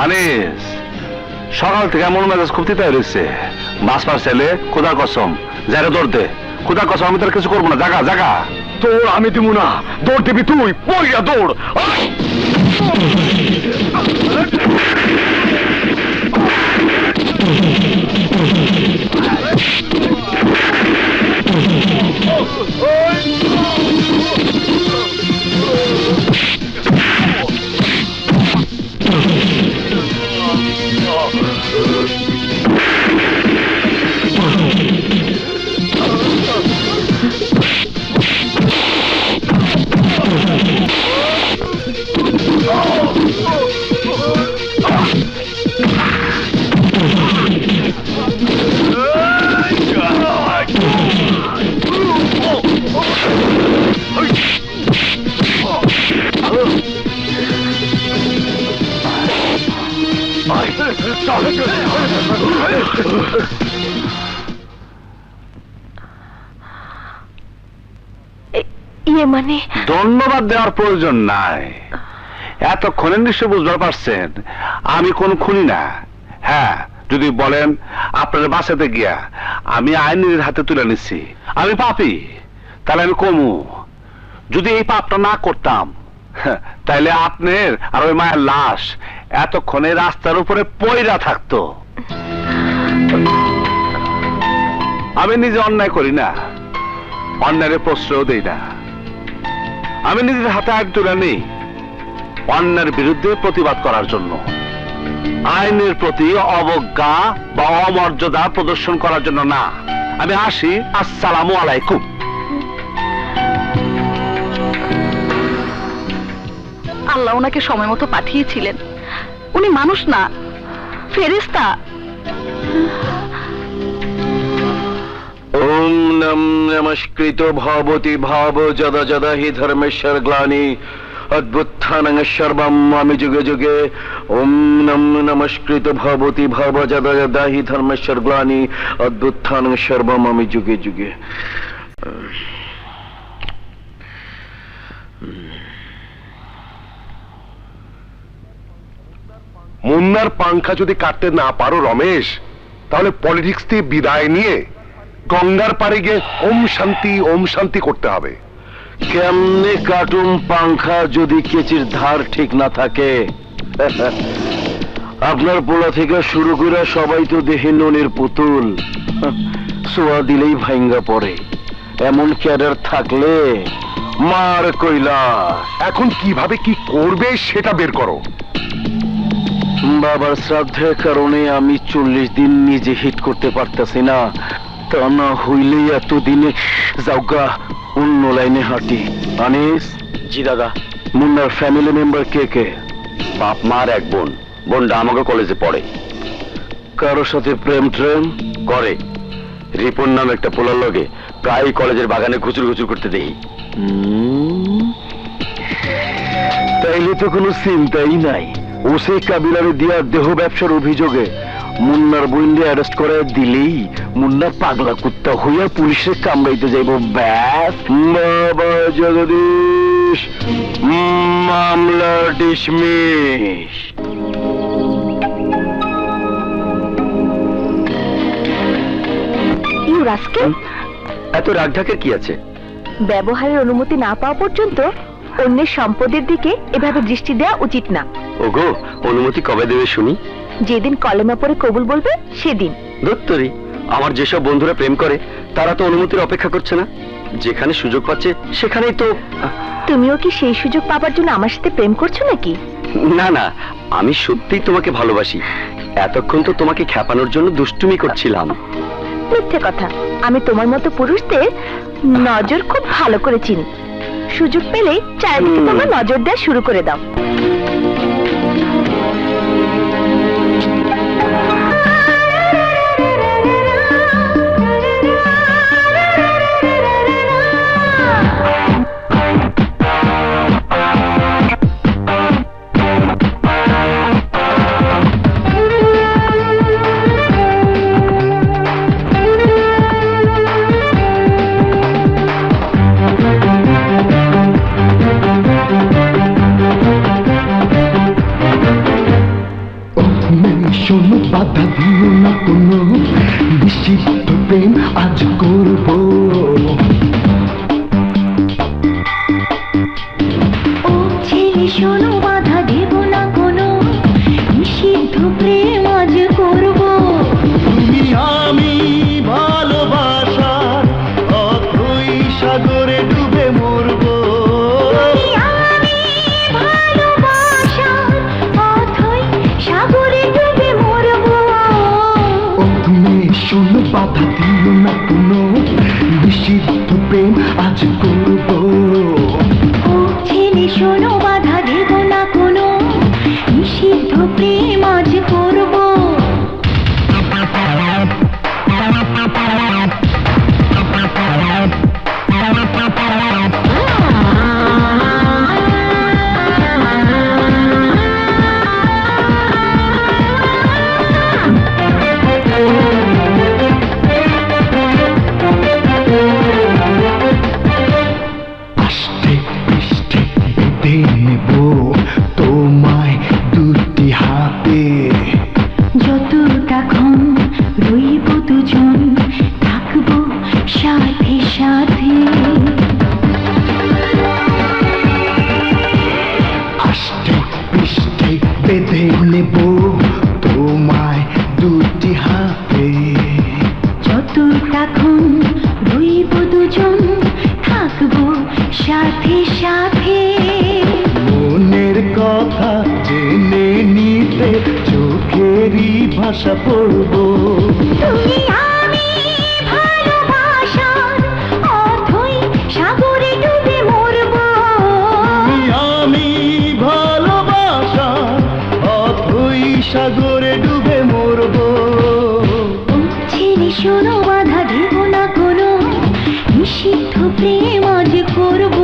আনিস, সকাল থেকে এমন মেজাজ খুব তিতা রয়েছে। মাছ মার ছেলে, খোদার কসম যারে দৌড় দে। খোদার কসম আমি তোর কিছু করবো না। জাগা জাগা। তোর আমি দিব না। দৌড় দিবি তুই, পড়িয়া দৌড়। ইয়ে মানে ধন্যবাদ দেওয়ার প্রয়োজন নাই। এতক্ষণে নিশ্চয় বুঝতে পারছেন আমি কোন খুনি না। হ্যাঁ, যদি বলেন আপনার বাসাতে গিয়া আমি আইনের হাতে তুলে নিচ্ছি আমি পাপী, তাহলে আমি কমু। যদি এই পাপটা না করতাম তাইলে আপনার আর ওই মায়ের লাশ এতক্ষণে রাস্তার উপরে পয়রা থাকতো। আমি নিজে অন্যায় করি না, অন্যায়ের প্রশ্রয় দেই না। আমি নিজের হাতে আইন তুলে নিই অন্যায়ের বিরুদ্ধে প্রতিবাদ করার জন্য, আইনের প্রতি অবজ্ঞা বা অমর্যাদা প্রদর্শন করার জন্য না। আমি আসি। আসসালামু আলাইকুম। আল্লাহ ওনাকে সময় মতো পাঠিয়েছিলেন। উনি মানুষ না, ফেরেশতা। ওম নম নমস্কৃত ভবতি ভাব যদা যদা হি ধর্মেশ্বর গ্লানি অদ্ভুত্থানং সর্বম আমি যুগে যুগে। ওম নম নমস্কৃত ভবতি ভাব যদা যদা হি ধর্মেশ্বর গ্লানি অদ্ভুত্থানং সর্বম আমি যুগে যুগে। মুন্নার পাংখা যদি কাটতে না পারো রমেশ, তাহলে পলিটিক্স থেকে বিদায় নিয়ে গঙ্গার পাড়ে গিয়ে ওম শান্তি করতে হবে। কেমনে কাটুম পাংখা যদি কেচির ধার ঠিক না থাকে? আপনার পোলা থেকে শুরু করে সবাই তো দেখি ননির পুতুল, সোয়া দিলেই ভাঙ্গা পড়ে। এমন ক্যাডার থাকলে মার কইলা। এখন কিভাবে কি করবে সেটা বের করো। বাবার শ্রাদ্ধের কারণে আমি 40 দিন নিজে হিট করতে পারতেছি না, তা না হইলে এতদিনে যাওগা অন্য লাইনে হাঁটি। আনিস। জি দাদা। মুন্নার ফ্যামিলি মেম্বার কে কে? বাপ মার এক বোন, বোনটা আমাকে কলেজে পড়ে। কারো সাথে প্রেম ট্রেম করে। রিপন নাম একটা পোলার লগে প্রায় কলেজের বাগানে ঘুচুর ঘুচুর করতে দেখি। তাইলে তো কোনো চিন্তাই নাই। ওসে কাবিলারে দিয়া দেহ ব্যবসার অভিযোগে মুন্নার বইন্ডে অ্যারেস্ট করে দিলেই মুন্না পাগলা কুত্তা হইয়া পুলিশের কামড়াইতে যাইব। ব্যাস, বাবা জগদীশ, মামলা ডিসমিস। ইউ রাস্কেল, এত রাগ ঢাকের কি আছে? ব্যবহারের অনুমতি না পাওয়া পর্যন্ত অন্যের সম্পদের দিকে এভাবে দৃষ্টি দেওয়া উচিত না। ওগো, অনুমতি কবে দেবে শুনি? যেদিন কলেমা পড়ে কবুল বলবে সেদিন। দত্তরি, আমার যেসব বন্ধুরা প্রেম করে তারা তো অনুমতির অপেক্ষা করছে না, যেখানে সুযোগ পাচ্ছে সেখানেই তো। তুমিও কি সেই সুযোগ পাবার জন্য আমার সাথে প্রেম করছো নাকি? না না, আমি সত্যিই তোমাকে ভালোবাসি। এতক্ষণ তো তোমাকে খেপানোর জন্য দুষ্টুমি করছিলাম। মিথ্যে কথা। আমি তোমার মতো পুরুষদের নজর খুব ভালো করে চিনি। সুযোগ পেলেই চারিদিকে তোমার নজর দেওয়া শুরু করে দাও। শোনো, বাধা দিও না কোনো, নিষিদ্ধ প্রেম আজ করব। ও ছেলে শোনো, বাধা দেব না কোনো, নিষিদ্ধ প্রেম আজ করব। তুমি আমি ভালোবাসার অথই সাগরে ডুবে মরব। শোনো, বাধা দিও না কোনো, নিষিদ্ধ প্রেম আজ করব। ও ছেলে শোনো, বাধা দেব না কোনো, নিষিদ্ধ প্রেম আজ করব। তোমায় দুটি হাতে, যতটাক্ষণ রইব দুজন, থাকবো সাথে সাথে। আষ্টে পৃষ্ঠে বেঁধে নেব তোমায় দুটি হাতে, যতটা সারাক্ষণ রইব দুজন, থাকবো সাথে সাথে। মনের কথা জেনে নিতে চোখেরই ভাষা পড়বো। তুমি আমি ভালোবাসার অথই সাগরে ডুবে মরবো। তুমি আমি ভালোবাসার অথই সাগরে ডুবে মরবো। ছেড়ে শোনো বাধা দেব না কোনো, নিষিদ্ধ প্রেম আজ করবো।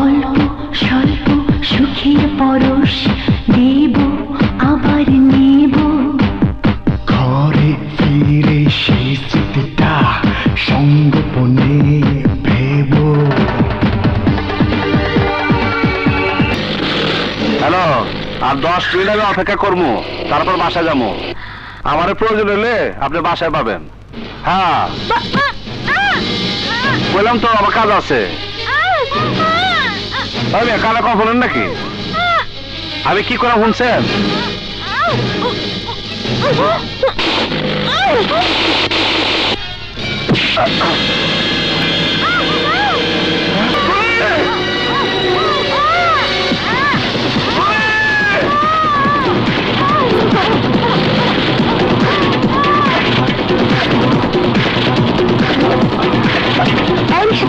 অল্প স্বল্প সুখের পরশ দেব আবার নেব। ঘরে ফিরে সেই স্মৃতিটা সঙ্গোপনে ভেব। হ্যালো, আর 10 মিনিট আমি অপেক্ষা করবো, তারপর বাসায় যাবো। আমার প্রয়োজন হলে আপনি বাসায় পাবেন। হ্যাঁ বললাম তো, আমার কাজ আছে। কানে কখন শুনেন নাকি? আমি কি করে শুনছেন?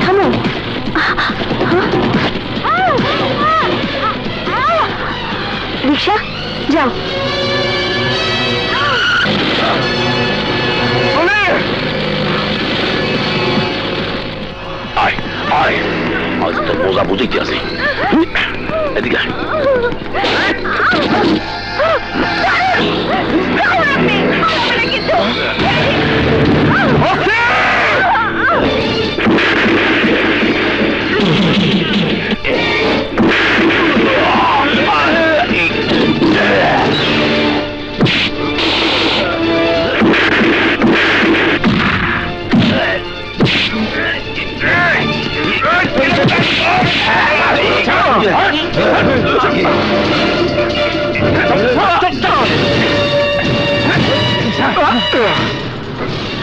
থামো। রিক্সা যাও। আয় আয়, আজ তোর বোঝা বুঝাইতে আছে। এদিকে আয়।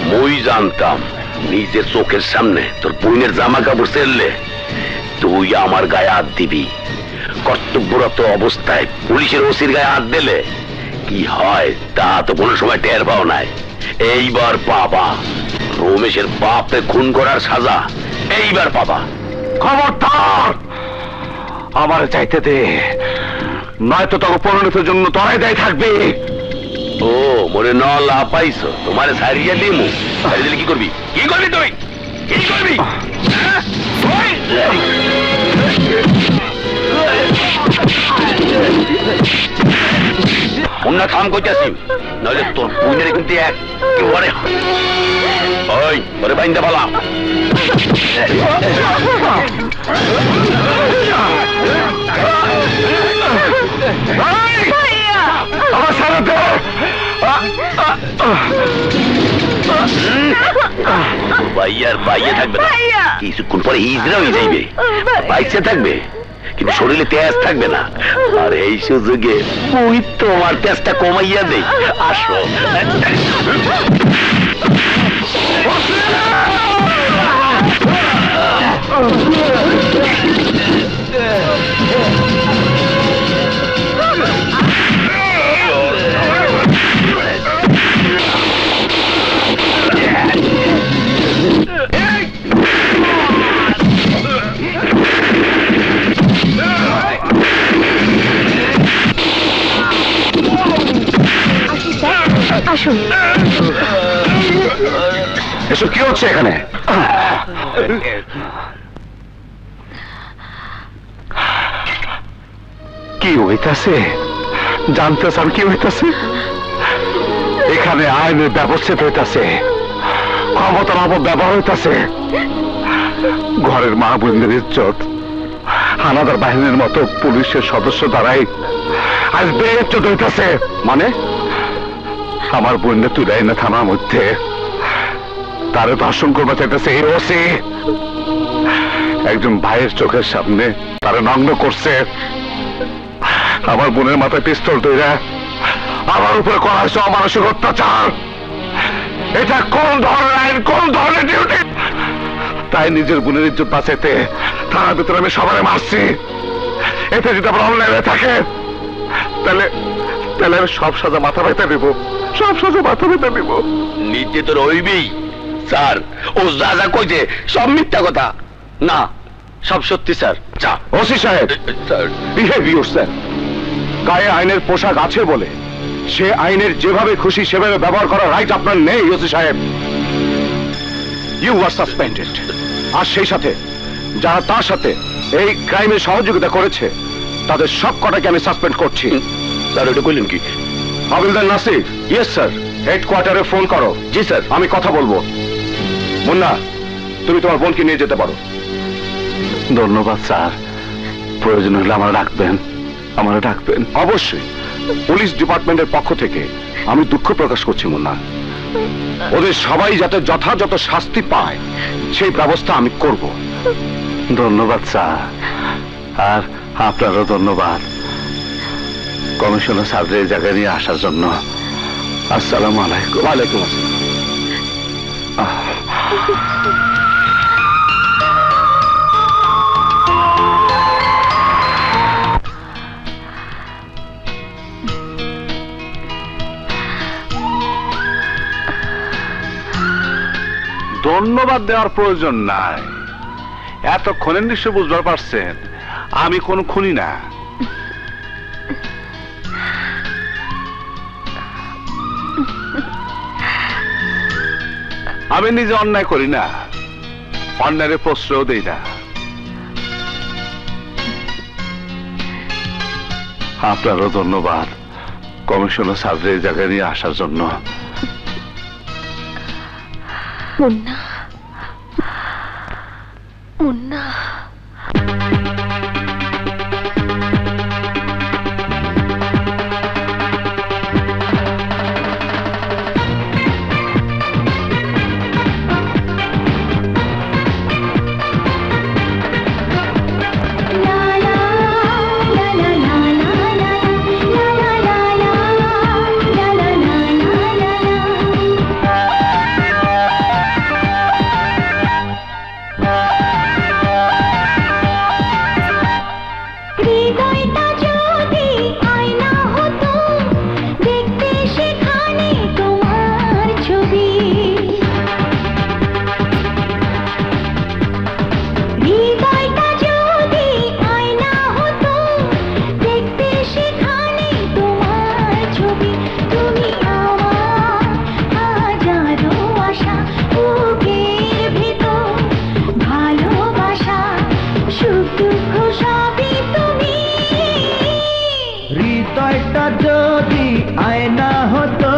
মই জানতাম নিজের চোখের সামনে তোর বোনের জামা কাপড় ছেড়লে তুই আমার গায়ে হাত দিবি। কর্তব্যরত অবস্থায় পুলিশের ওসির গায়ে হাত দিলে কি হয় তা তো কোনো সময় টের পাও নাই। এইবার পাবা রমেশের বাপে খুন করার সাজা, এইবার পাবা। খবরদার আমার চাইতে দে, নয়তো তোর পরিণতির জন্য তোরাই দায়ী থাকবে। ও মনে ন লাপাইছো, তোমারে সারিয়ে দিমু। সারিয়ে দিলে কি করবি? কি করবি তুই? কি করবি? অন্য কাম করতেছি, নইলে তোর বোনের কিন্তু একেবারে ওই ওরে বাইন্দা পালা। ভাইয়ার বাইয়ে থাকবে না, কিছুক্ষণ পরে হিজড়া হয়ে যাইবে। বাইসে থাকবে কিন্তু শরীরে তেজ থাকবে না। আর এই সুযোগে ওই তোমার তেজটা কমাইয়া দেই। আসো আসুন। এসব কি হচ্ছে এখানে? কি হইতাছে জানতে চান? কি হইতাছে এখানে? আইনের ব্যবস্থা হইতাছে, ক্ষমতার অপব্যবহার হইতাছে, ঘরের মা বোনদের ইজ্জত হানাদার বাহিনীর মতো পুলিশের সদস্য দ্বারাই আজ বেইজ্জত হইতাছে। মানে আমার বোনকে তুলাই না থানার মধ্যে তারে ধর্ষণ করবা চাইতেছে এই ওসি। একজন ভাইয়ের চোখের সামনে তারা নগ্ন করছে। আমার বোনের মাথায় পিস্তল তৈরা আমার উপরে করা হয়েছে অমানসিক অত্যাচার। এটা কোন ধরনের আইন, কোন ধরনের ডিউটি? তাই নিজের বোনের ইজ্জত বাঁচাইতে থানার ভিতরে আমি সবাই মারছি। এতে যদি আমার অন্যায় হয়ে থাকে তাহলে তাহলে আমি সব সাজা মাথা ব্যথা দেব, সব সাজা মাথা ব্যথা দেব। নিতে তো রইবেই স্যার। ও যা যা কইছে সব মিথ্যা কথা। না, সব সত্যি স্যার। যা ওসি সাহেব, স্যার। Behave yourself. গায়ে আইনের পোশাক আছে বলে সে আইনের যেভাবে খুশি সেভাবে ব্যবহার করার রাইট আপনার নেই ওসি সাহেব। You are suspended. আর সেই সাথে যারা তার সাথে এই ক্রাইমে সহযোগিতা করেছে তাদের সব কটাকে আমি সাসপেন্ড করছি। স্যার এটা কইলেন কি? হাবিলদার নাসির। Yes sir. হেডকোয়ার্টারে ফোন করো। জি স্যার। আমি কথা বলবো। মুন্না, তুমি তোমার বোনকে নিয়ে যেতে পারো। ধন্যবাদ স্যার, প্রয়োজন হলে আমার ডাকবেন, আমার ডাকবেন। অবশ্যই। পুলিশ ডিপার্টমেন্টের পক্ষ থেকে আমি দুঃখ প্রকাশ করছি মুন্না। ওদের সবাই যাতে যথাযথ শাস্তি পায় সেই ব্যবস্থা আমি করব। ধন্যবাদ স্যার, আর আপনারও ধন্যবাদ কমিশনার সাহেবের এই জায়গায় নিয়ে আসার জন্য। আসসালামু আলাইকুম। ওয়ালাইকুম আসসালাম। ধন্যবাদ দেওয়ার প্রয়োজন নাই। এতক্ষণে নিশ্চয় বুঝবার পারছেন আমি কোন খুনি না। আমি নিজে অন্যায় করি না, অন্যায়ের প্রশ্রয় দেই না। আপনারও ধন্যবাদ কমিশনার সাহেবের এই জায়গায় নিয়ে আসার জন্য। মুন্না, মুন্না। হৃদয়টা যদি আয়না হতো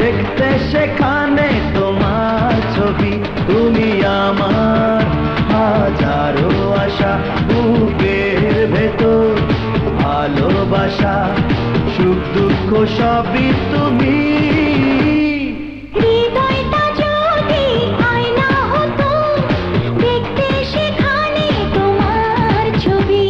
দেখতে সেখানে তোমার ছবি, তুমি আমার হাজারো আশা বুকের ভেতর ভালোবাসা সুখ দুঃখ সবই তুমি। হৃদয়টা যদি আয়না হতো দেখতে সেখানে তোমার ছবি।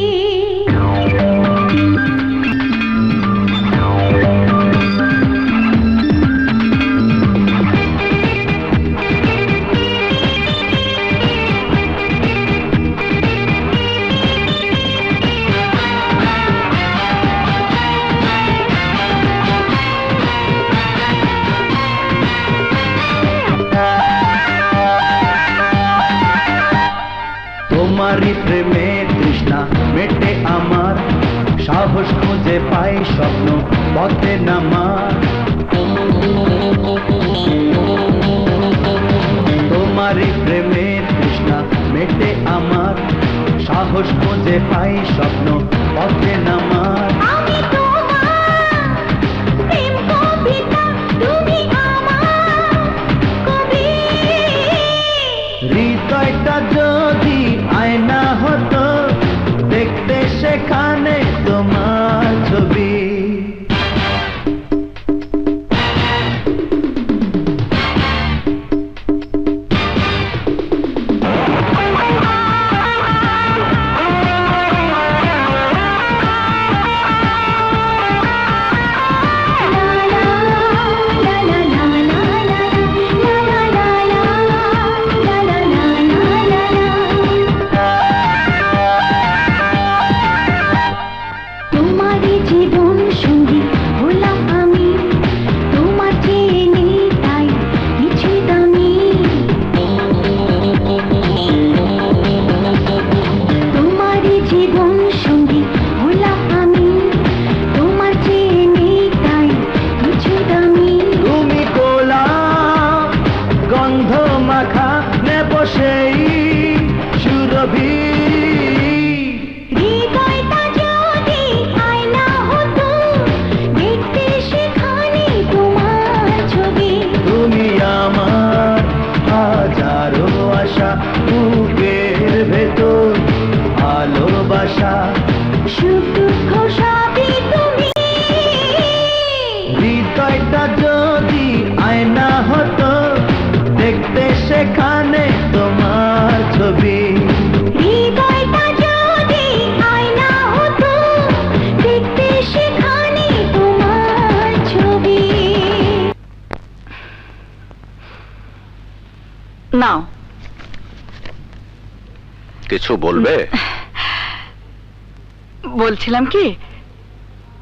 তোমারই প্রেমে তৃষ্ণা মেটে আমার, সাহস খুঁজে পাই স্বপ্ন পথে নামার। তোমারই প্রেমে তৃষ্ণা মেটে আমার, সাহস খুঁজে পাই স্বপ্ন পথে নামার। আমি তোমার প্রেম কবিতা, তুমি আমার কবি। হৃদয়টা যদি আয়না হতো নাও। কিছু বলবে? বলছিলাম কি,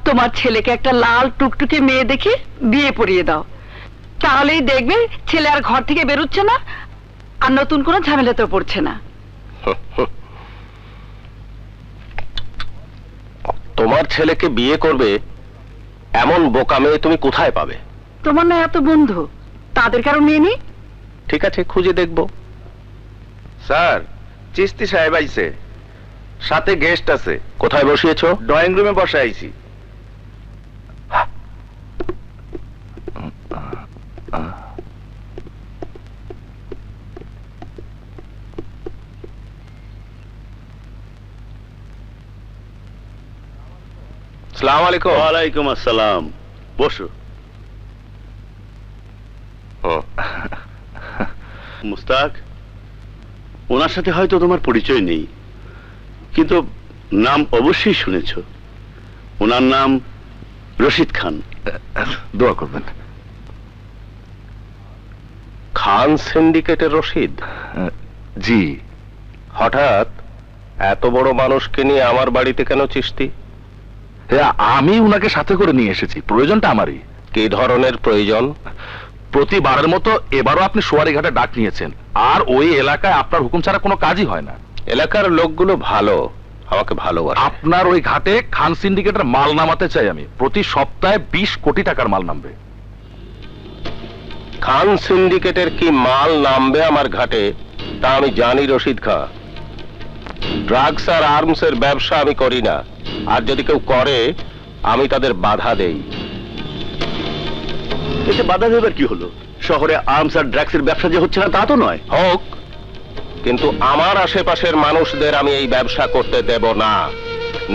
তোমার ছেলেকে একটা লাল টুকটুকে মেয়ে দেখে বিয়ে পড়িয়ে দাও, তাহলেই দেখবে ছেলে আর ঘর থেকে বেরোচ্ছে না, আর নতুন কোনো ঝামেলাতে পড়ছে না। তোমার ছেলেকে বিয়ে করবে এমন বোকা মেয়ে তুমি কোথায় পাবে? তোমার না এত বন্ধু, তাদের কারো মেয়ে নেই? ঠিক আছে, খুঁজে দেখবো। স্যার, চিস্তি সাহেব আইছে, সাথে গেস্ট আছে। কোথায় বসিয়েছো? ড্রয়িং রুমে বসে আইছি। আসসালামু আলাইকুম। ওয়ালাইকুম আসসালাম, বসো। মুস্তাক, ওনার সাথে হয়তো তোমার পরিচয় নেই, কিন্তু নাম অবশ্যই শুনেছ। ওনার নাম রশিদ খান। দোয়া করবেন। খান সিন্ডিকেটের রশিদ? জি। হঠাৎ এত বড় মানুষকে নিয়ে আমার বাড়িতে কেন চিস্তি? আমি উনাকে সাথে করে নিয়ে এসেছি, প্রয়োজনটা আমারই। কি ধরনের প্রয়োজন? প্রতিবারের মতো এবারও আপনি সোয়ারি ঘাটে ডাক নিয়েছেন, আর ওই এলাকায় আপনার হুকুম ছাড়া কোনো কাজই হয় না। এলাকার লোকগুলো ভালো, আমাকে ভালোবাসে। আপনার ওই ঘাটে খান সিন্ডিকেটের মাল নামাতে চাই আমি। প্রতি সপ্তাহে 20 কোটি টাকার মাল নামবে। খান সিন্ডিকেটের কি মাল নামবে আমার ঘাটে তা আমি জানি রশিদ খাঁ। ড্রাগস আর আর্মস এর ব্যবসা আমি করি না, আর যদি কেউ করে আমি তাদের বাধা দেই। এতে বাধা দেবার কি হলো? শহরে আর্মস আর ড্রাগসের ব্যবসা যে হচ্ছে না তা তো নয়। হোক, কিন্তু আমার আশেপাশের মানুষদের আমি এই ব্যবসা করতে দেব না।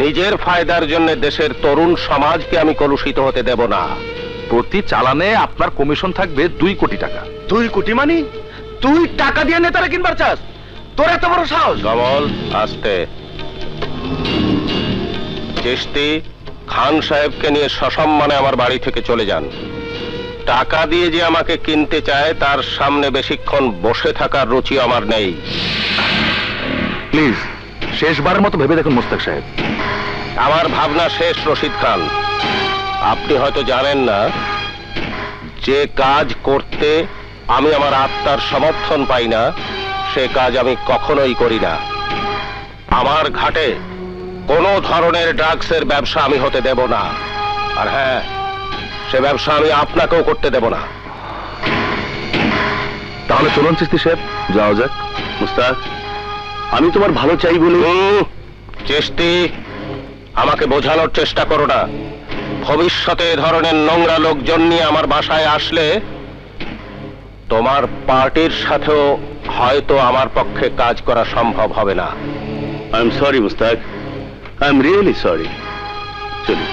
নিজের ফায়দার জন্য দেশের তরুণ সমাজকে আমি কলুষিত হতে দেব না। প্রতি চালানে আপনার কমিশন থাকবে 2 কোটি টাকা। 2 কোটি মানে? তুই টাকা দিয়ে নেতারা কিনবার চাস? তোর এত বড় সাহস? কমল, আস্তে। চিশতি, খান সাহেবকে নিয়ে সসম্মানে আমার বাড়ি থেকে চলে যান। টাকা দিয়ে যে আমাকে কিনতে চায় তার সামনে বেশিক্ষণ বসে থাকার রুচি আমার নেই। প্লিজ, শেষবারের মতো ভেবে দেখুন মুস্তাক সাহেব। আমার ভাবনা শেষ রশিদ খান। আপনি হয়তো জানেন না, যে কাজ করতে আমি আমার আত্মার সমর্থন পাই না সে কাজ আমি কখনোই করি না। আমার ঘাটে কোনো ধরনের ড্রাগসের ব্যবসা আমি হতে দেব না। আর হ্যাঁ, সে ব্যবসা আমি আপনাকেও করতে দেব না। তাহলে চলুন চিস্তি সাহেব, যাওয়া যাক। মুস্তাক, আমি তোমার ভালো চাই বলে। চিশতি, আমাকে বোঝানোর চেষ্টা করো না। ভবিষ্যতে এ ধরনের নোংরা লোকজন নিয়ে আমার বাসায় আসলে তোমার পার্টির সাথেও হয়তো আমার পক্ষে কাজ করা সম্ভব হবে না। I am sorry Mustaq, I am really sorry. চলি।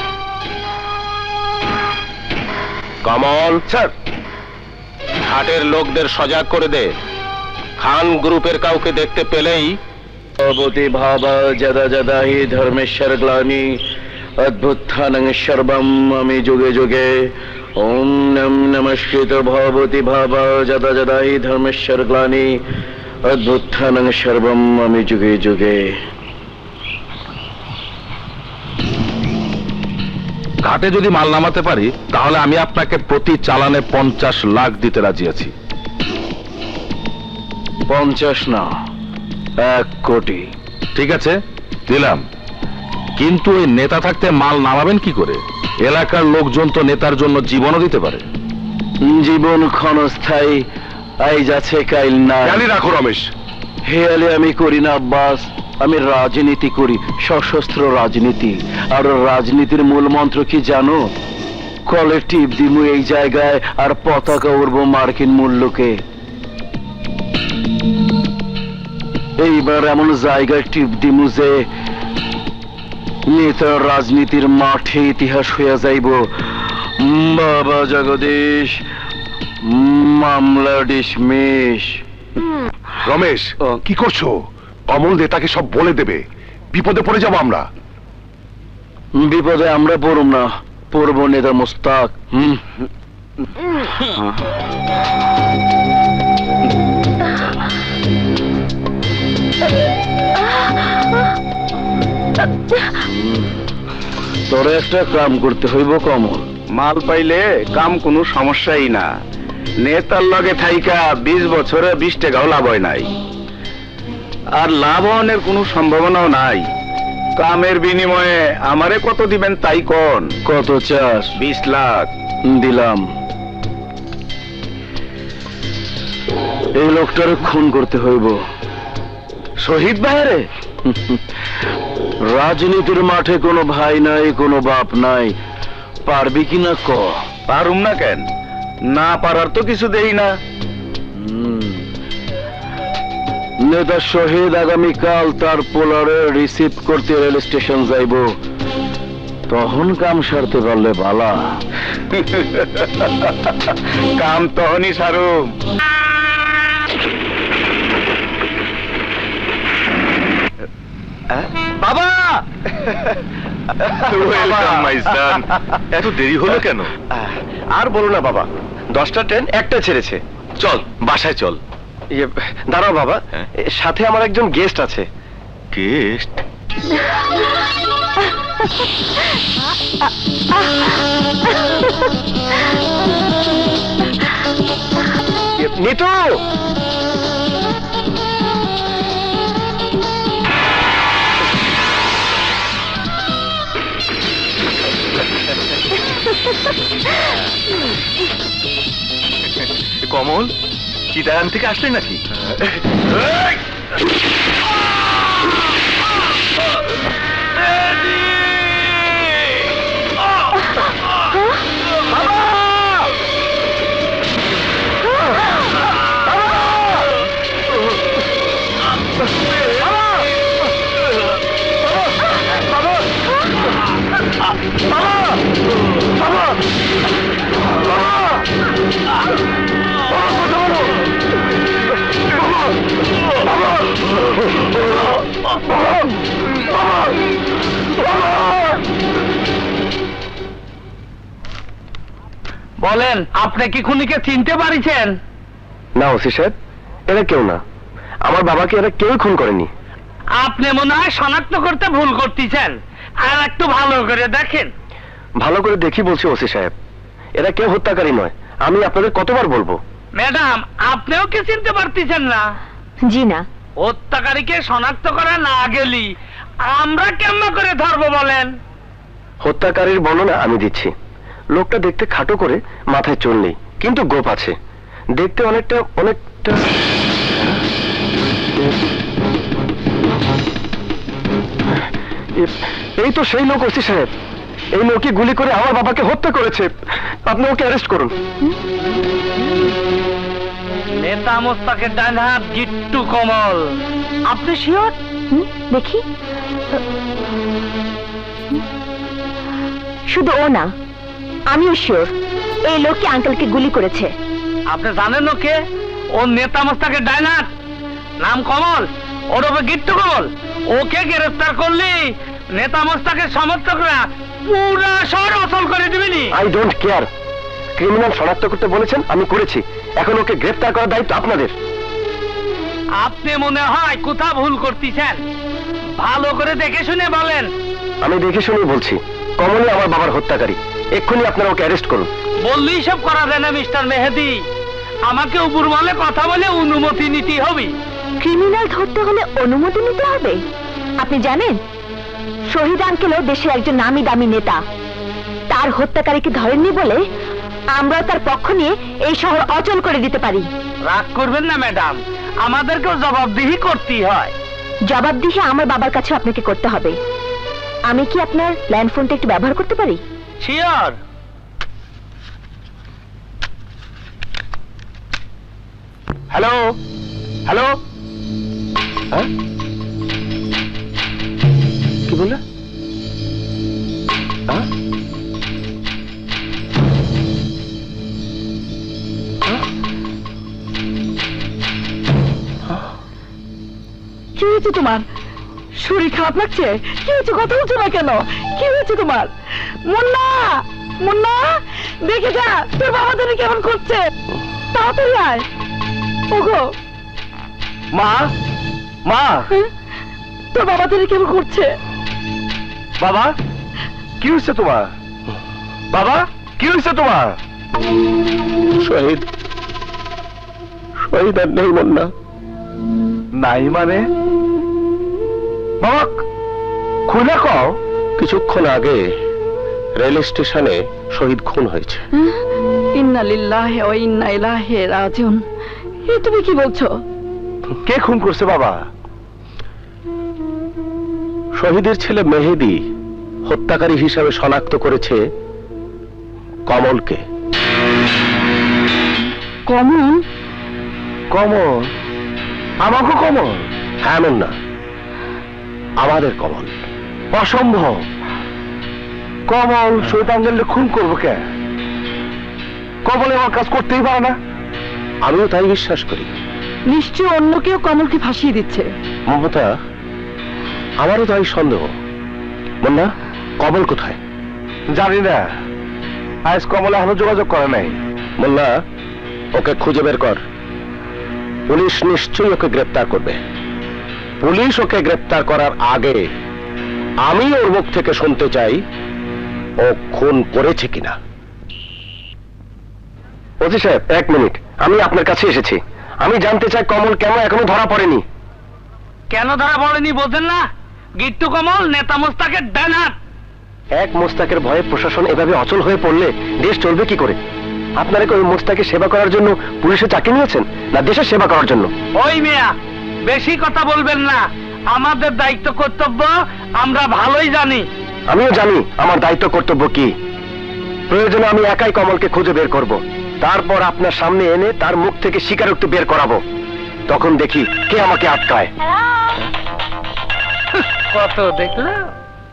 কমল, স্যার, ঘাটের লোকদের সজাগ করে দে। খান গ্রুপের কাউকে দেখতে পেলেই ভবতি ভাবা যদা যদা হি ধর্মেশ্বর গ্লানি অদ্ভুত্থানং সর্বম আমি যুগে যুগে। ওম নম নমস্কৃত ভবতি ভাবা যদা যদা হি ধর্মেশ্বর গ্লানি অদ্ভুত্থানং সর্বম আমি যুগে যুগে। ঘাটে যদি মাল নামাতে পারি তাহলে আমি আপনাকে প্রতি চালানে 50 লাখ দিতে রাজি আছি। 50 না, 1 কোটি। ঠিক আছে, দিলাম। কিন্তু ওই নেতা থাকতে মাল নামাবেন কি করে? এলাকার লোকজন তো নেতার জন্য জীবনও দিতে পারে। জীবন ক্ষণস্থায়ী, আই যাচ্ছে কাইল না। জানি রাখো রমেশ। হেয়ালি আমি করি না আব্বাস, আমি রাজনীতি করি, সশস্ত্র রাজনীতি। আর রাজনীতির মূল মন্ত্র কি জানো? কলেকটিভ দিমু এই জায়গায়, আর পতাকা উড়বো মার্কিন মূল্যকে। এইবার এমন জায়গায় টিপ দিমু যে নেতার রাজনীতির মাঠে ইতিহাস হইয়া যাইব। বাবা জগদীশ, মামলা ডিসমিস। রমেশ, কি করছো? অমল নেতাকে সব বলে দেবে, বিপদে পড়ে যাবো আমরা। বিপদে আমরা পড়ব না, পড়ব নেতা মুস্তাক। তোর একটা কাম করতে হইব কমল। মাল পাইলে কাম কোনো সমস্যাই না। নেতার লগে থাইকা 20 বছরে 20 টাকাও লাভ হয় নাই, আর লাভ হওয়ার কোনো সম্ভাবনাও নাই। কামের বিনিময়ে আমারে কত দিবেন তাই কোন? কত চাস? 20 লাখ দিলাম। এই লোকটারে খুন করতে হইব। শহীদ ভাইরে? রাজনীতির মাঠে কোনো ভাই নাই, কোনো বাপ নাই। পারবি কিনা ক? পারুম না কেন? না পারার তো কিছু দেই না। নেতা শহীদ আগামীকাল তার পোলারে রিসিভ করতে রেল স্টেশন যাইব, তখন কাম সারতে পারলে বালা। কাম তখনই সারুম। বাবা! ওয়েলকাম মাই সন। এত দেরি হলো কেন? আর বলো না বাবা, 10টা ট্রেন একটা ছেড়েছে। চল বাসায় চল। দাঁড়াও বাবা, হ্যাঁ? সাথে আমার একজন গেস্ট আছে। গেস্ট? নিতু! কমল, চিটাগাং থেকে আসলে নাকি? বলেন, আপনি কি খুনিকে চিনতে পারিছেন? না ওসি সাহেব, এরা কেউ না। আমার বাবাকে এরা কেউ খুন করেনি। আপনি মনে হয় শনাক্ত করতে ভুল করতেছেন, আর একটু ভালো করে দেখেন। ভালো করে দেখি বলছি ওসি সাহেব, এরা কেউ হত্যাকারী নয়। আমি আপনাদের কতবার বলবো? ম্যাডাম, আপনিও কি চিনতে পারতেছেন না? জি না। হত্যাকারীকে শনাক্ত করা না গেলি আমরা কেমন করে ধরবো বলেন? হত্যাকারীর বর্ণনা আমি দিচ্ছি। লোকটা দেখতে খাটো করে, মাথায় চুল নেই, কিন্তু গোপ আছে। দেখতে অনেকটা এই তো সেই লোক ওসি সাহেব। এই লোকই গুলি করে আমার বাবাকে হত্যা করেছে। আপনি ওকে অ্যারেস্ট করুন। নেতা মোস্তাকের ডান হাত গিট্টু কমল। আপনি শিওর? দেখি। শুধু ও না, আমিও শিওর এই লোকটি আঙ্কেলকে গুলি করেছে। আপনি জানেন ওকে? ও নেতা মোস্তাকের ডান হাত, নাম কমল, ওর ওপর গিট্টু কমল। ওকে গ্রেফতার করলি নেতা মোস্তাকের সমর্থকরা পুরা শহর অচল করে দিবেনি। I don't care. ক্রিমিনাল শনাক্ত করতে বলেছেন, আমি করেছি। এখন ওকে গ্রেফতার করার দায়িত্ব আপনাদের। আপনি মনে হয় কোথাও ভুল করতেছেন, ভালো করে দেখে শুনে বলেন। আমি দেখে শুনেই বলছি, কমলই আমার বাবার হত্যাকারী। এক্ষুনি আপনারা ওকে অ্যারেস্ট করুন। বললেই সব করা যায় না মিস্টার মেহেদি। আমাকে উপর মহলে কথা বলে অনুমতি নিতে হবে। ক্রিমিনাল ধরতে হলে অনুমতি নিতে হবে? আপনি জানেন, শহীদ আঙ্কেলও দেশের একজন নামি দামি নেতা। তার হত্যাকারীকে ধরেননি বলে আমরা তার পক্ষ নিয়ে এই শহর অচল করে দিতে পারি। রাগ করবেন না ম্যাডাম, আমাদেরকেও জবাবদিহি করতেই হয়। জবাবদিহি আমার বাবার কাছে আপনাকে করতে হবে। আমি কি আপনার ল্যান্ড ফোনটা একটু ব্যবহার করতে পারি? শিওর। হ্যালো হ্যালো, কি বললে? কি হয়েছে তোমার? শরীর খারাপ লাগছে? কি হয়েছে? কথা বলছো না কেন? কি হয়েছে তোমার? মুন্না, মুন্না, দেখে যা তোর বাবা তোরে কেমন করছে। তাড়াতাড়ি আয়। ওগো, মা মা তোর বাবা তোরে কেমন করছে? বাবা কি হয়েছে তোমার? বাবা কি হয়েছে তোমার? শহীদ শহীদ আর নেই মুন্না। নাই মানে? বাবা খুলে কও। কিছুক্ষণ আগে রেল স্টেশনে শহীদ খুন হয়েছে। ইন্না লিল্লাহি ওয়া ইন্না ইলাইহি রাজিউন। এ তুমি কি বলছো? কে খুন করছে বাবা? শহীদের ছেলে মেহেদী হত্যাকারী হিসাবে শনাক্ত করেছে কমলকে। কমল? কমল? আমাকে কমল? হ্যাঁ মুন্না, আমাদের কমল। অসম্ভব। কমল শহীদ আঙ্কেলকে খুন করবো কে? কমল আমার কাজ করতেই পারে না। আমিও তাই বিশ্বাস করি। নিশ্চয় অন্য কেউ কমলকে ফাঁসিয়ে দিচ্ছে। মমতা, আমারও তাই সন্দেহ। মুন্না, কমল কোথায়? জানি না, আজ কমল এখনো যোগাযোগ করে নাই। মুন্না, ওকে খুঁজে বের কর। পুলিশ নিশ্চয়ই ওকে গ্রেপ্তার করবে। পুলিশ ওকে গ্রেপ্তার করার আগে আমি ওর মুখ থেকে শুনতে চাই ও খুন করেছে কিনা। ওজি সাহেব, এক মিনিট, আমি আপনার কাছে এসেছি। আমি জানতে চাই কমল কেন এখনো ধরা পড়েনি। কেন ধরা পড়েনি বোঝেন না? গিট্টু কমল নেতা মোস্তাকের ডান হাত। এক মোস্তাকের ভয়ে প্রশাসন এভাবে অচল হয়ে পড়লে দেশ চলবে কি করে? আপনারা কি ওই মোস্তাকে সেবা করার জন্য পুলিশে চাকরি নিয়েছেন, না দেশের সেবা করার জন্য? ওই মিয়া, বেশি কথা বলবেন না। আমাদের দায়িত্ব কর্তব্য আমরা ভালোই জানি। আমিও জানি আমার দায়িত্ব কর্তব্য কি। প্রয়োজনে আমি একাই কমলকে খুঁজে বের করব, তারপর আপনার সামনে এনে তার মুখ থেকে স্বীকারোক্তি বের করাবো। তখন দেখি কে আমাকে আটকায়। কত দেখলো?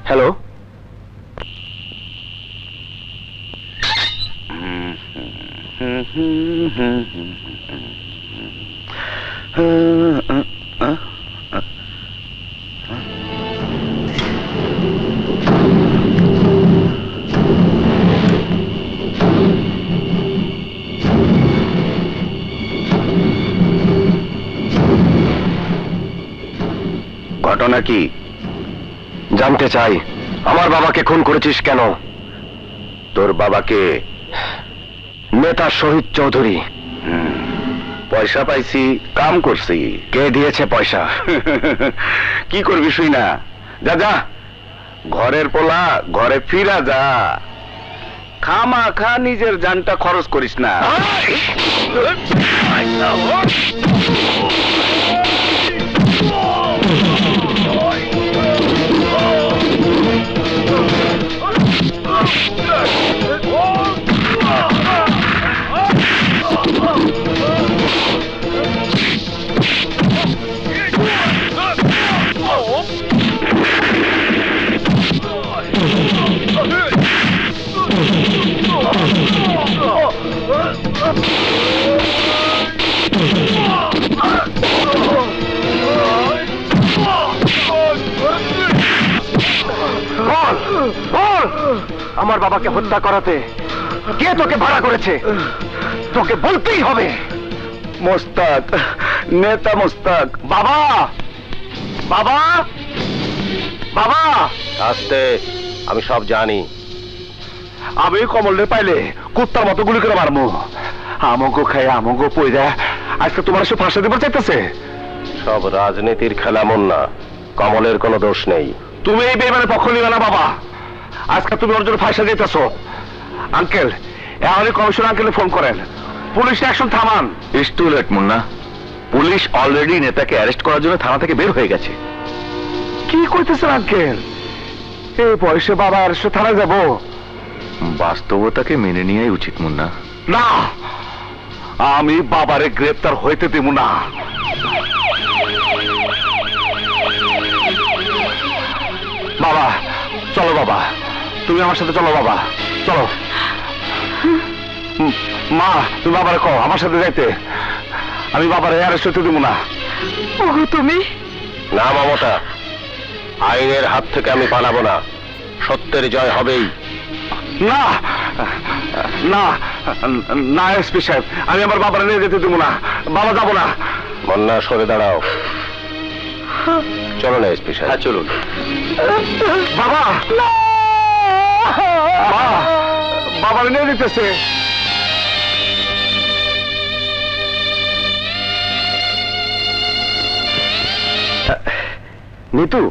হ্যালো, ঘটনা কি জানতে চাই। আমার বাবাকে খুন করেছিস কেন? তোর বাবাকে নেতা শহীদ চৌধুরী। পয়সা পাইছি, কাম করছি। কে দিয়েছে পয়সা? কি করবি শুই না? যা যা, ঘরের পোলা ঘরে ফিরা যা। খামা খা নিজের জানটা খরচ করিস না। আমার বাবাকে হত্যা করাতে কে তোকে ভাড়া করেছে? তোকে বলতেই হবে। মোস্তাক, নেতা মোস্তাক। বাবা, বাবা, বাবা। আস্তে, আমি সব জানি। আমি কমলে পাইলে কুত্তার মতো গুলি করে মারবো। আমগো খাই আমগো পয়রা আজকে তোমার সে ফাঁসা দেবার চাইতেছে। সব রাজনীতির খেলা মুন্না, কমলের কোনো দোষ নেই। তুমি এই বেইমানের পক্ষ নিবে না বাবা। আজকে তুমি ওর জন্য ফাঁসা দিতেছো। আঙ্কেল, এখনই কমিশনার আঙ্কেলে ফোন করেন, পুলিশ অ্যাকশন থামান। It's too late Munna. Police already নেতাকে অ্যারেস্ট করার জন্য থানা থেকে বের হয়ে গেছে। কি করতেছেন আঙ্কেল? এই বয়সে বাবা অ্যারেস্ট থানায় যাবো? বাস্তবতাকে মেনে নেওয়াই উচিত মুন্না। না, আমি বাবারে গ্রেপ্তার হইতে দেব না। বাবা চলো, বাবা তুমি আমার সাথে চলো। বাবা চলো। মা, তুমি বাবারে কও আমার সাথে যাইতে। আমি বাবারে অ্যারেস্ট হইতে দেব না। ওগো তুমি? না মমতা, আইনের হাত থেকে আমি পালাবো না। সত্যের জয় হবেই। না না না, এসপি সাহেব, আমি আমার বাবারে নিয়ে যেতে দেবো না। বাবা যাবো না। মন্না সরে দাঁড়াও। চলো না এসপি সাহেব। হ্যাঁ চলুন। বাবা বাবা নিয়ে নিতেছে। নিতু,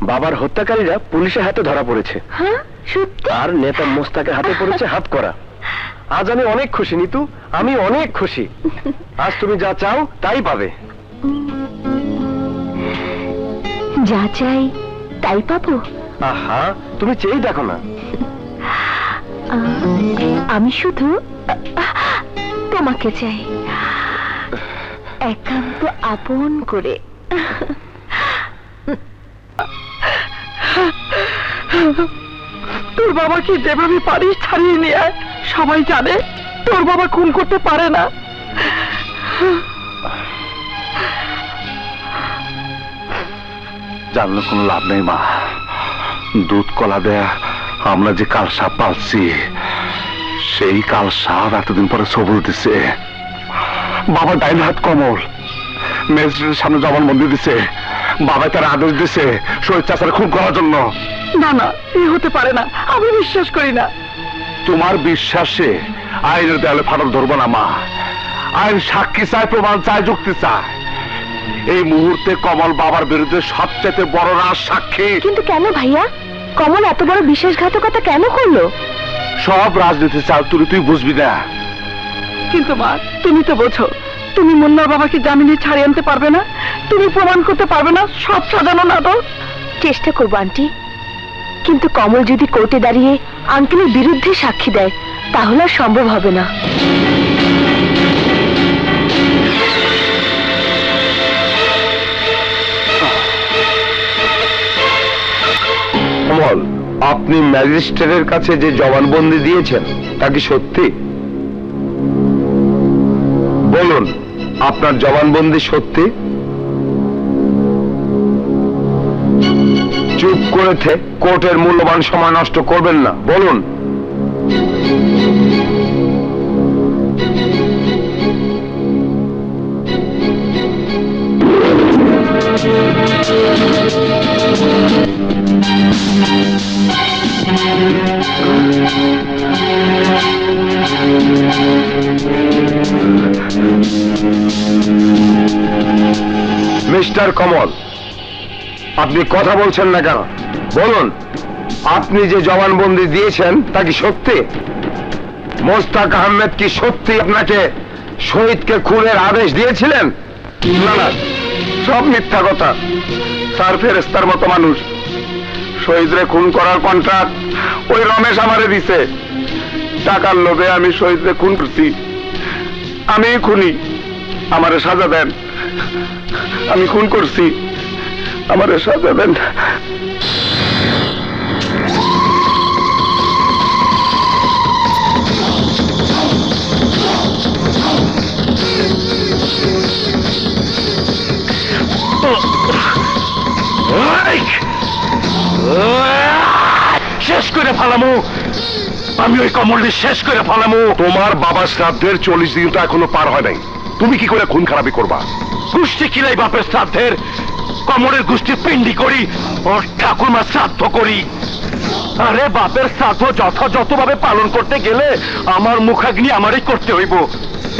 বাবার হত্যাকারীরা পুলিশের হাতে ধরা পড়েছে। হ্যাঁ সত্যি? আর নেতা মোস্তাকের হাতে পড়েছে হাত করা। আজ আমি অনেক খুশি নিতু, আমি অনেক খুশি। আজ তুমি যা চাও তাই পাবে। যা চাই তাই পাবো? আহা, তুমি চেয়েই দেখো না। আমি শুধু তোমাকে চাই, একান্ত আপন করে। তোর বাবাকে যেভাবে পারিস ছাড়িয়ে নিয়ে আয়। সবাই জানে তোর বাবা খুন করতে পারে না। জানলে কোনো লাভ নেই মা। দুধ কলা দেয়া আমরা যে কাল সাপ পালছি, সেই কাল সাপ এতদিন পরে সবল দিছে। বাবা ডাইন হাত কমল ম্যাজিস্ট্রেটের সামনে জবানবন্দি দিছে। বাবা তার আদেশ দিছে শহীদ চাচার খুন করার জন্য। না না, এ হতে পারে না, আমি বিশ্বাস করি না। তোমার বিশ্বাসে আইনের দেয়ালে ফাটল ধরবো না মা। আইন সাক্ষী চায়, প্রমাণ চায়, যুক্তি চায়। এই মুহূর্তে কমল বাবার বিরুদ্ধে সবচেয়ে বড় রাজ সাক্ষী। কিন্তু কেন ভাইয়া? কমল এত বড় বিশ্বাসঘাতকতা কেন করলো? সব রাজনীতি চাল তুই বুঝবি না। কিন্তু মা, তুমি তো বোঝো, তুমি মুন্নার বাবাকে জামিনে ছাড়িয়ে আনতে পারবে না। তুমি প্রমাণ করতে পারবে না সব সাজানো নাটক। চেষ্টা করবো আন্টি, কিন্তু কমল যদি কোর্টে দাঁড়িয়ে আঙ্কেলের বিরুদ্ধে সাক্ষী দেয় তাহলে আর সম্ভব হবে না। কমল, আপনি ম্যাজিস্ট্রেটের কাছে যে জবানবন্দি দিয়েছেন তা কি সত্যি? বলুন, আপনার জবানবন্দি সত্যি? চুপ করে কোর্টের মূল্যবান সময় নষ্ট করবেন না, বলুন। মিস্টার কমল, আপনি কথা বলছেন না কেন? বলুন, আপনি যে জবানবন্দি দিয়েছেন তা কি সত্যি? মোস্তাক আহমেদ কি সত্যি আপনাকে শহীদকে খুনের আদেশ দিয়েছিলেন? না না, সব মিথ্যা কথা। স্যার ফেরেস্তার মতো মানুষ। শহীদরে খুন করার কন্ট্রাক্ট ওই রমেশ আমারে দিছে। টাকার লোভে আমি শহীদরে খুন করছি। আমি খুনি, আমারে সাজা দেন। আমি খুন করছি, আমারে সাজা দেন। শেষ করে ফেলামু আমি, ওই কমলটি শেষ করে ফেলামু। তোমার বাবার শ্রাদ্ধের 40 দিন তো এখনো পার হয় নাই, তুমি কি করে খুন খারাপি করবা? গোষ্ঠী কিলাই বাপের শ্রাদ্ধের, কমলের গোষ্ঠী পিন্ডি করি, ওর ঠাকুরমার শ্রাদ্ধ করি। আরে বাপের শ্রাদ্ধ যথাযথভাবে পালন করতে গেলে আমার মুখাগ্নি আমারই করতে হইব।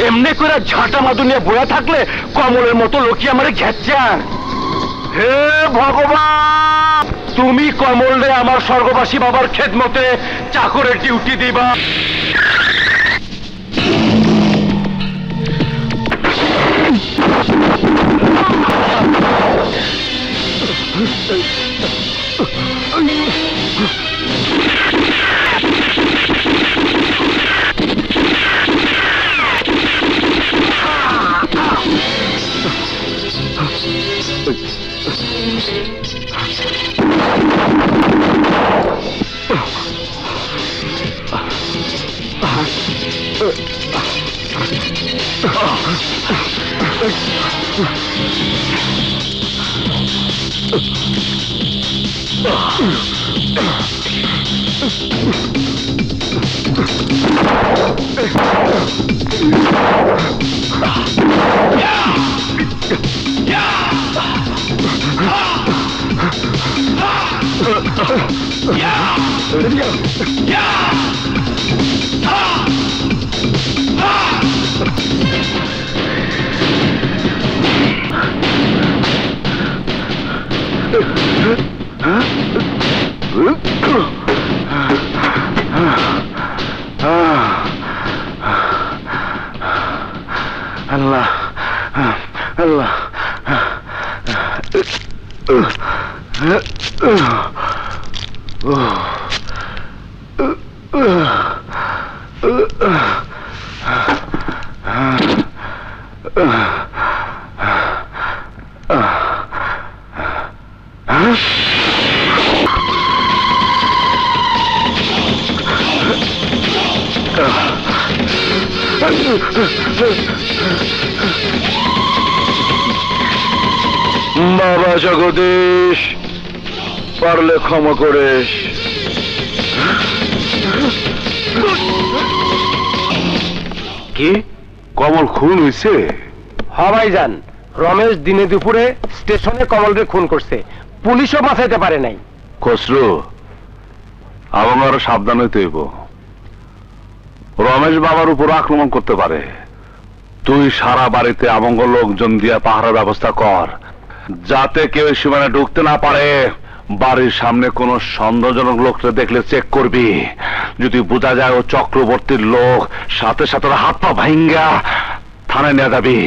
এমনি করে ঝাঁটা মাদু নিয়ে বয়া থাকলে কমলের মতো লোকই আমারে ঘেচ্ছান। হে ভগবান, তুমি কমল রে আমার স্বর্গবাসী বাবার খেদমতে চাকরের ডিউটি দিবা। আল্লাহ আল্লাহ বাবা জগদীশ, পারলে ক্ষমা করিস। কি কমল খুন হইছে? হবাই যান, রমেশ দিনে দুপুরে স্টেশনে কমলকে খুন করছে, পুলিশও বাঁচাইতে পারে নাই। খসরু, আমার আরো সাবধান হইতে হইব। রমেশ বাবার উপর আক্রমণ করতে পারে। তুই সারা বাড়িতে আমঙ্গল লোকজন দিয়া পাহারার ব্যবস্থা কর, যাতে কেউ সীমানা ঢুকতে না পারে। বাড়ির সামনে কোনো সন্দেহজনক লোককে দেখলে চেক করবি। যদি বোঝা যায় ও চক্রবর্তীর লোক, সাথে সাথে ওর হাত পা ভাঙ্গা থানায় নিয়ে যাবি।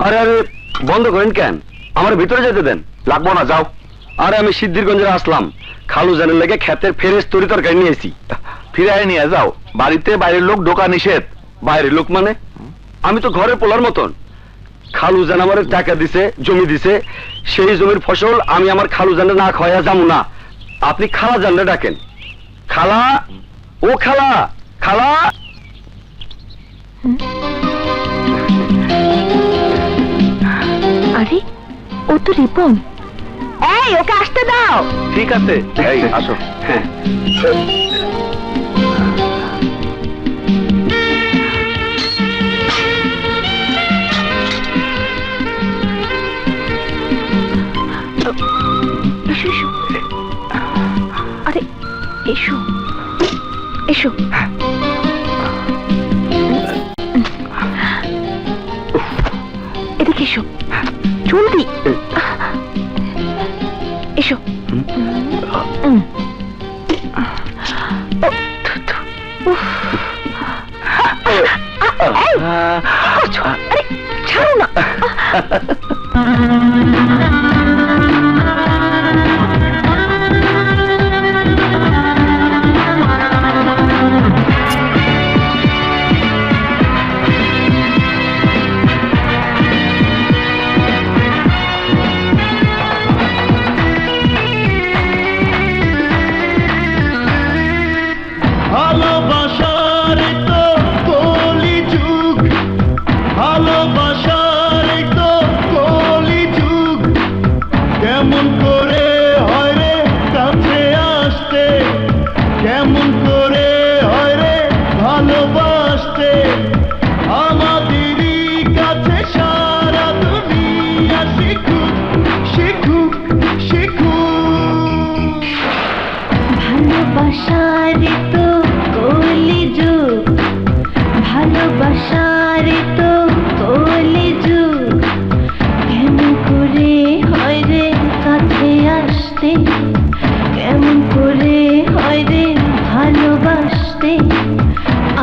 আরে আরে, বন্ধ করেন কেন? আমার ভিতরে যেতে দেন। লাগবো না, যাও। আরে আমি সিদ্ধিরগঞ্জে আসলাম, খালু জানের লেগে ক্ষেতের ফেরেস তরি তরকারি নিয়েছি। ফিরে নিয়ে যাও, বাড়িতে বাইরের লোক ঢোকা নিষেধ। বাইরের লোক মানে? আমি তো ঘরে পোলার মতন। খালু জান আমার টাকা দিছে, জমি দিছে, সেই জমির ফসল আমি আমার খালু জানে না খাওয়া যাবো না। আপনি খালা জানলে ডাকেন। খালা, ও খালা, খালা। আরে ও তো রিপন। এই ওকে আসতে দাও। ঠিক আছে, এই আসো। হ্যাঁ। এসো এসো। আরে এসো এসো। এদিকে এসো, জলদি এসো। ও, থু, থু, উফ। এই, কি করছো? আরে ছাড়ো না। ভালোবাসার তো কলি যুগ, ভালোবাসার তো কলি যুগ। কেমন করে হয় রে কাছে আসতে, কেমন করে হয় রে ভালোবাসতে। আমাদেরই কাছে সারা দুনিয়া শিখুক, শিখুক, শিখুক। ভালোবাসার তো কলি যুগ, ভালোবাসার তো কলি যুগ। কেমন করে হয় রে কাছে আসতে, কেমন করে হয় রে ভালোবাসতে।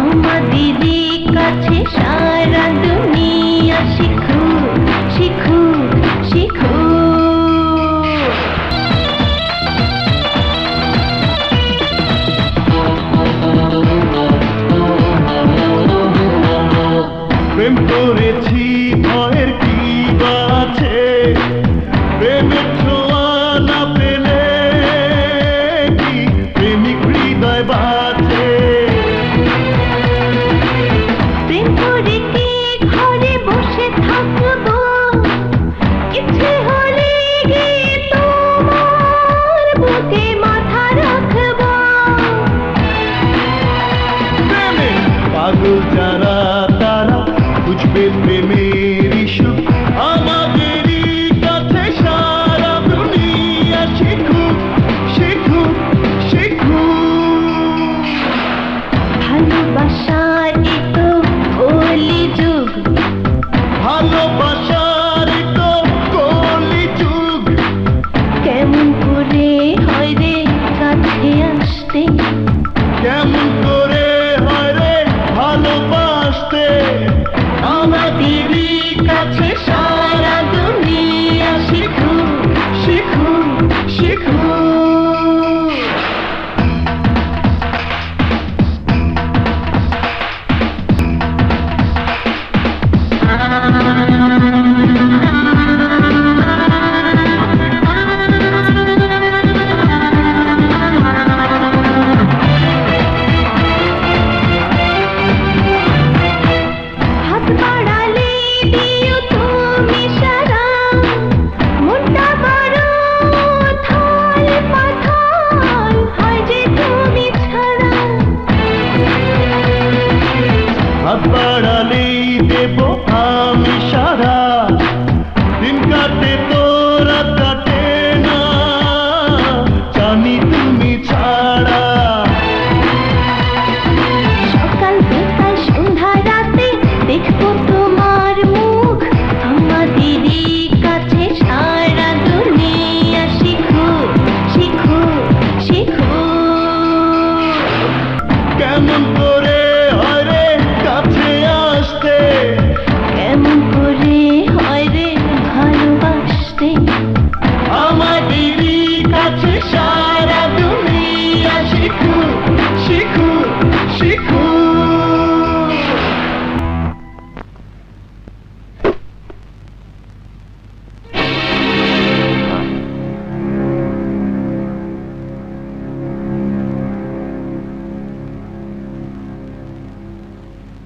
আমাদেরই কাছে সারা দুনিয়া শিখুক, শিখুক, শিখুক। প্রেম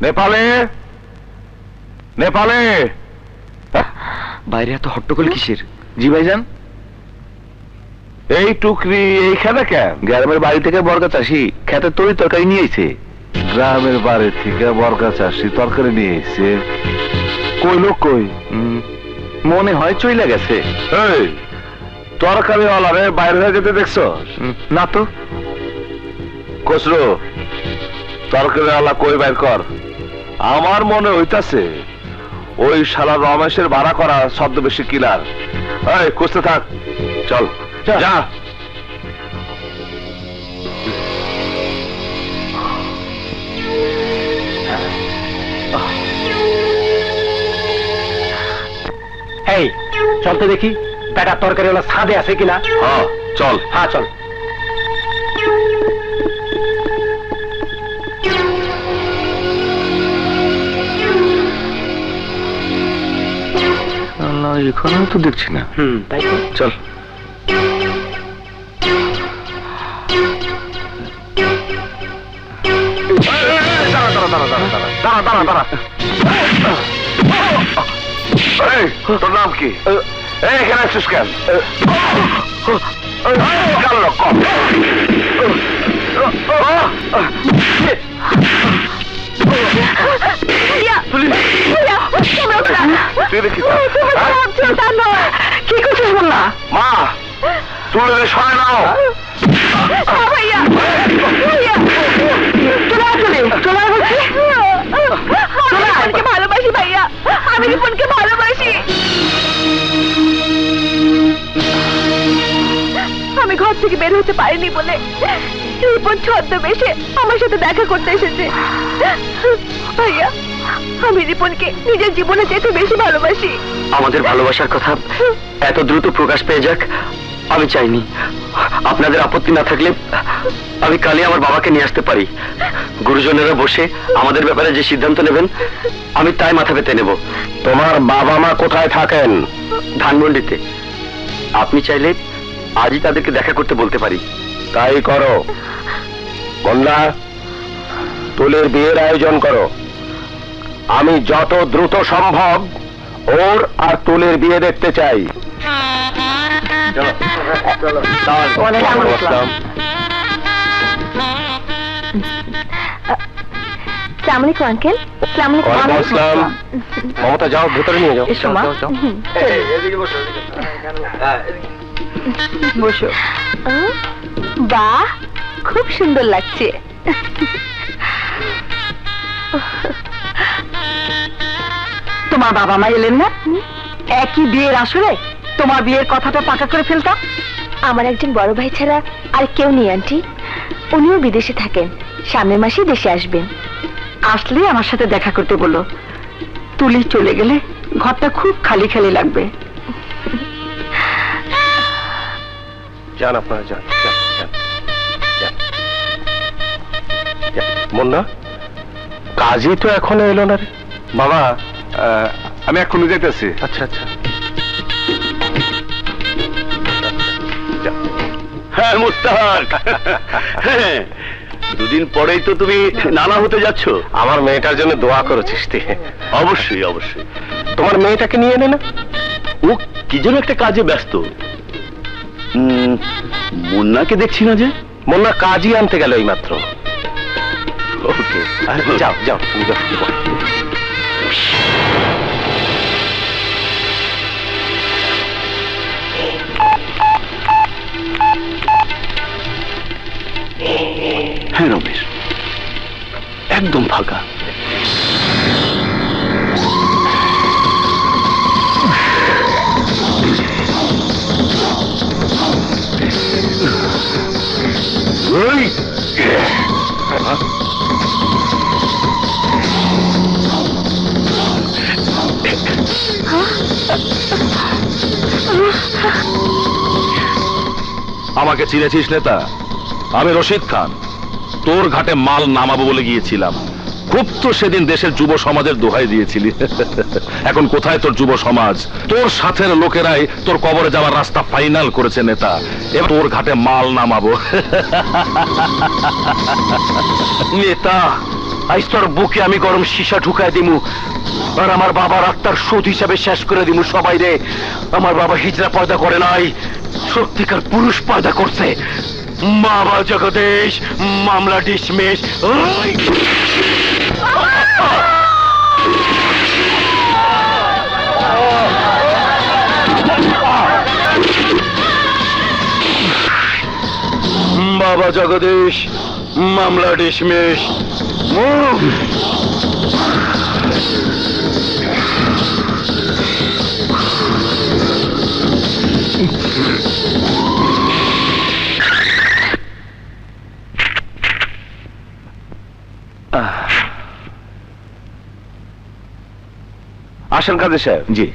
নেপালে নেপালে বাইরে এত হট্টগোল কিসের? জি ভাইজান। এই টুকরি এইখানে কেন? গ্রামের বাড়ি থেকে বর্গা চাষি খেতের তরি তরকারি নিয়ে আইছে। গ্রামের বাড়ি থেকে বর্গা চাষি তরকারি নিয়ে এসে কই লোক কই? মনে হয় চইলা গেছে। এই তরকারি ওয়ালারে বাইরে হয়ে যেতে দেখছো? না তো। খসরু, তরকারি ওয়ালা কই বাইর কর। আমার মনে হইতাছে ওই শালা রমেশের ভাড়া করা ছদ্মবেশী কিলার। এই খুঁজতে থাক, চল যা। এই চল তো দেখি বেটা তরকারিওয়ালা ছাদে আছে কিনা। হ্যাঁ চল। হ্যাঁ চল। এখানেও তো দেখছি না। তাই তো। চল। তোর নাম কি? এখানে আসছিস কেন? কি করছিস বললা? মা তুলে সরে নাও। ভাইয়া চলে বলছি ভালোবাসি ভাইয়া, আমি রিপনকে ভালোবাসি। আমি ঘর থেকে বের হতে পারিনি বলে রিপন ছদ্মবেশে আমার সাথে দেখা করতে এসেছে। ভাইয়া আমি রিপনকে নিজের জীবনে যেতে বেশি ভালোবাসি। আমাদের ভালোবাসার কথা এত দ্রুত প্রকাশ পেয়ে যাক আমি চাইনি। আপনাদের আপত্তি না থাকলে আমি কালই আমার বাবাকে নিয়ে আসতে পারি। গুরুজনেরা বসে আমাদের ব্যাপারে যে সিদ্ধান্ত নেবেন আমি তাই মাথা পেতে নেব। তোমার বাবা মা কোথায় থাকেন? ধানমন্ডিতে। আপনি চাইলে আজই তাদেরকে দেখা করতে বলতে পারি। তাই করো। বন্যা, তুলের বিয়ের আয়োজন করো। আমি যত দ্রুত সম্ভব ওর আর তুলের বিয়ে দেখতে চাই। আসসালামু আঙ্কেল। মমতা যাও, ভেতরে নিয়ে যাও। এসো মা। বসো। বাহ, খুব সুন্দর লাগছে। তোমার বাবা মা এলেন না? একই বিয়ের আসরে তোমার বিয়ের কথাটা পাকা করে ফেলতাম। আমার একজন বড় ভাই ছাড়া আর কেউ নেই আন্টি। উনিও বিদেশে থাকেন, সামনের মাসেই দেশে আসবেন। আসলে আমার সাথে দেখা করতে বলো। তুলি চলে গেলে ঘরটা খুব খালি খালি লাগবে। যান আপনারা, যান। মুন্না, কাজী তো এখনো এলো না রে। বাবা আমি এখনই যেতেছি। আচ্ছা আচ্ছা। হ্যাঁ মুস্তাক, দুদিন পরেই তো তুমি নানা হতে যাচ্ছ। আমার মেয়েটার জন্য দোয়া করেছিস তুই? অবশ্যই অবশ্যই। তোমার মেয়েটাকে নিয়ে নে না। ও কি যেন একটা কাজে ব্যস্ত। মুন্নাকে দেখছি না যে। মুন্না কাজই আনতে গেল এই মাত্র। ওকে, যাও যাও তুমি যাও। হ্যাঁ রমেশ, একদম ফাঁকা। আমাকে চিনেছিস নেতা? আমি রশিদ খান, তোর ঘাটে মাল নামাবো বলে গিয়েছিলাম। খুব তো সেদিন দেশের যুব সমাজের দোহাই দিয়েছিলি। এখন কোথায় তোর যুব সমাজ? তোর সাথের লোকেরাই তোর কবরে যাওয়ার রাস্তা ফাইনাল করেছে নেতা। এবার তোর ঘাটে মাল নামাবো। নেতা, আজ তোর বুকে আমি গরম সীসা ঢুকাই দিমু আর আমার বাবার আত্মার সুদ হিসাবে শেষ করে দিমু সবাই রে। আমার বাবা হিজরা পয়দা করে নাই, সত্যিকার পুরুষ পয়দা করছে। বাবা জগদীশ, মামলা ডিসমিস। ওই! বাবা জগদীশ, মামলা ডিসমিস। আসেন কাজী সাহেব। জি।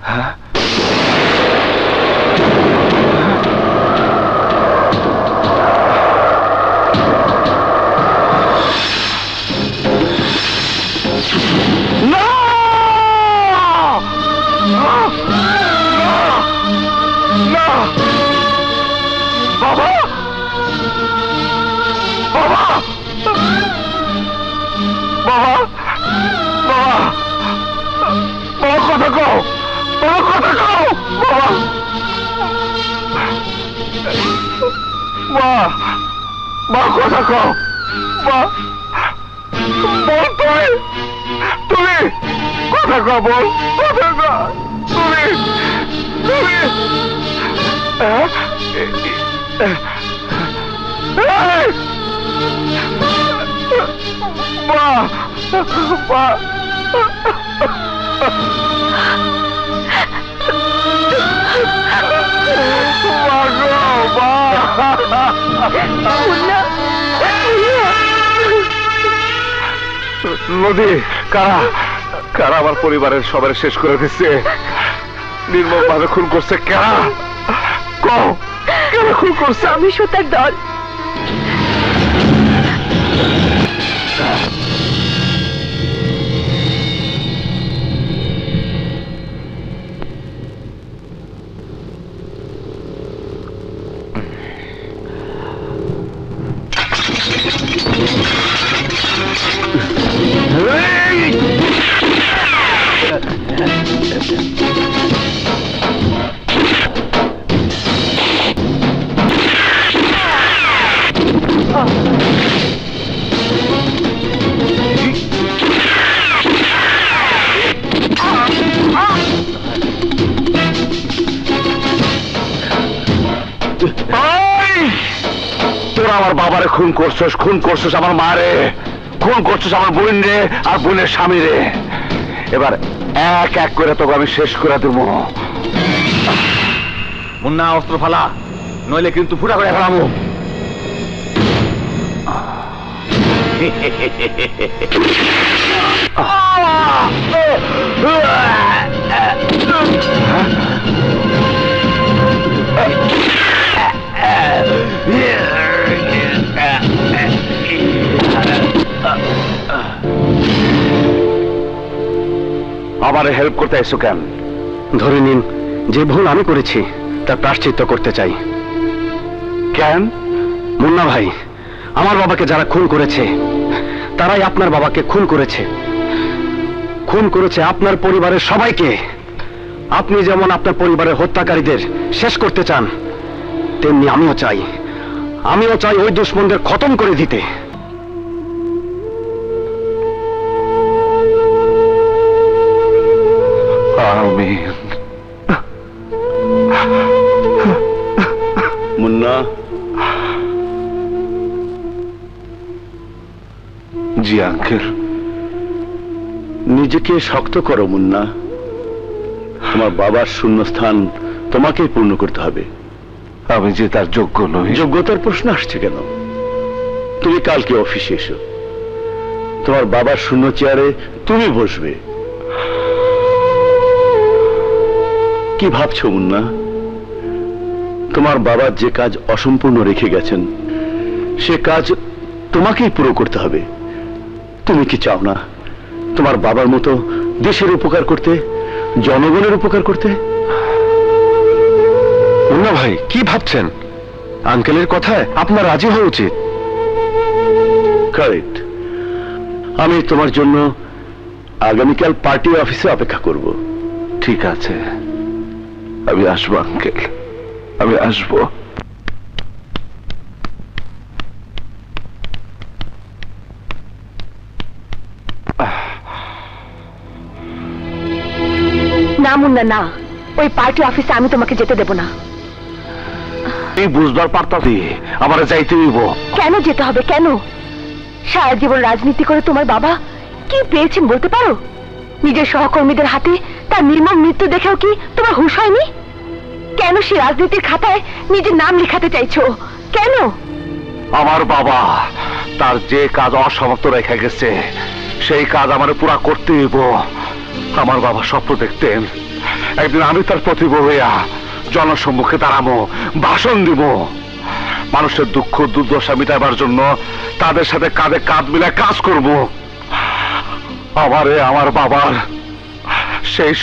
হ্যাঁ, বাবা, বাবা, বাবা, বাবা, বাবা, কথা কও, বাবা, কথা কও, বাবা, মা, মা, কথা কও, মা, বল তুমি, তুমি কথা কও, বল, কথা কও, তুমি, তুমি, মা, মা, নদী, কারা কারা আমার পরিবারের সবার শেষ করে দিচ্ছে, নির্মম ভাবে খুন করছে, কারা কও, কারা খুন করছে? আমি সুতার দল। তোরা আমার বাবারে খুন করছস, খুন করছস আমার মারে, খুন করছস আমার বোন রে আর বোনের স্বামী রে। এবার এক এক করে তোকে আমি শেষ করে দেব। মুন্না, অস্ত্র ফালা, নইলে কিন্তু ফুটা করে ফেলামো। আমারে হেল্প করতে এসো কেন? ধরে নিন যে ভুল আমি করেছি তার প্রায়শ্চিত্ত করতে চাই। কেন? মুন্না ভাই, আমার বাবাকে যারা খুন করেছে তারাই আপনার বাবাকে খুন করেছে, খুন করেছে আপনার পরিবারের সবাইকে। আপনি যেমন আপনার পরিবারের হত্যাকারীদের শেষ করতে চান, তেমনি আমিও চাই ওই দুশ্মনদের খতম করে দিতে। মুন্না, জি আঙ্কেল। নিজেকে শক্ত করো মুন্না, তোমার বাবার শূন্যস্থান তোমাকেই পূর্ণ করতে হবে। আমি যে তার যোগ্য নই। যোগ্যতার প্রশ্ন আসছে কেন? তুমি কালকে অফিসে এসো, তোমার বাবার শূন্য চেয়ারে তুমি বসবে। কি ভাবছো মুন্না? তোমার বাবা যে কাজ অসম্পূর্ণ রেখে গেছেন সে কাজ তোমাকেই পুরো করতে হবে। তুমি কি চাও না তোমার বাবার মতো দেশের উপকার করতে, জনগণের উপকার করতে? মুন্না ভাই, কি ভাবছেন? আঙ্কেলের কথায় আপনার রাজি হওয়া উচিত। কারেক্ট। আমি তোমার জন্য আগামীকাল পার্টি অফিসে অপেক্ষা করব। ঠিক আছে, আমি আসবো আঙ্কেল, আমি আসবো। না মুন্না, না, ওই পার্টি অফিসে আমি তোমাকে যেতে দেব না। এই বুঝবার পারতাছি আমার যাইতে হইব। কেন যেতে হবে? কেন? সারা জীবন রাজনীতি করে তোমার বাবা কি পেয়েছেন বলতে পারো? নিজের সহকর্মীদের হাতে তার নির্মম মৃত্যু দেখেও কি তোমার হুঁশ হয়নি? কেন সে রাজনীতির খাতায় নিজের নাম লেখাতে চাইছো? কেন? আমার বাবা তার যে কাজ অসমাপ্ত রেখে গেছে সেই কাজ আমার পুরা করতে হইব। আমার বাবা স্বপ্ন দেখতেন একদিন আমি তার প্রতিভা হইয়া জনসম্মুখে দাঁড়াবো, ভাষণ দিব, মানুষের দুঃখ দুর্দশা মিটাবার জন্য তাদের সাথে কাঁধে কাঁধ মিলায় কাজ করব। আমার বাবার সেই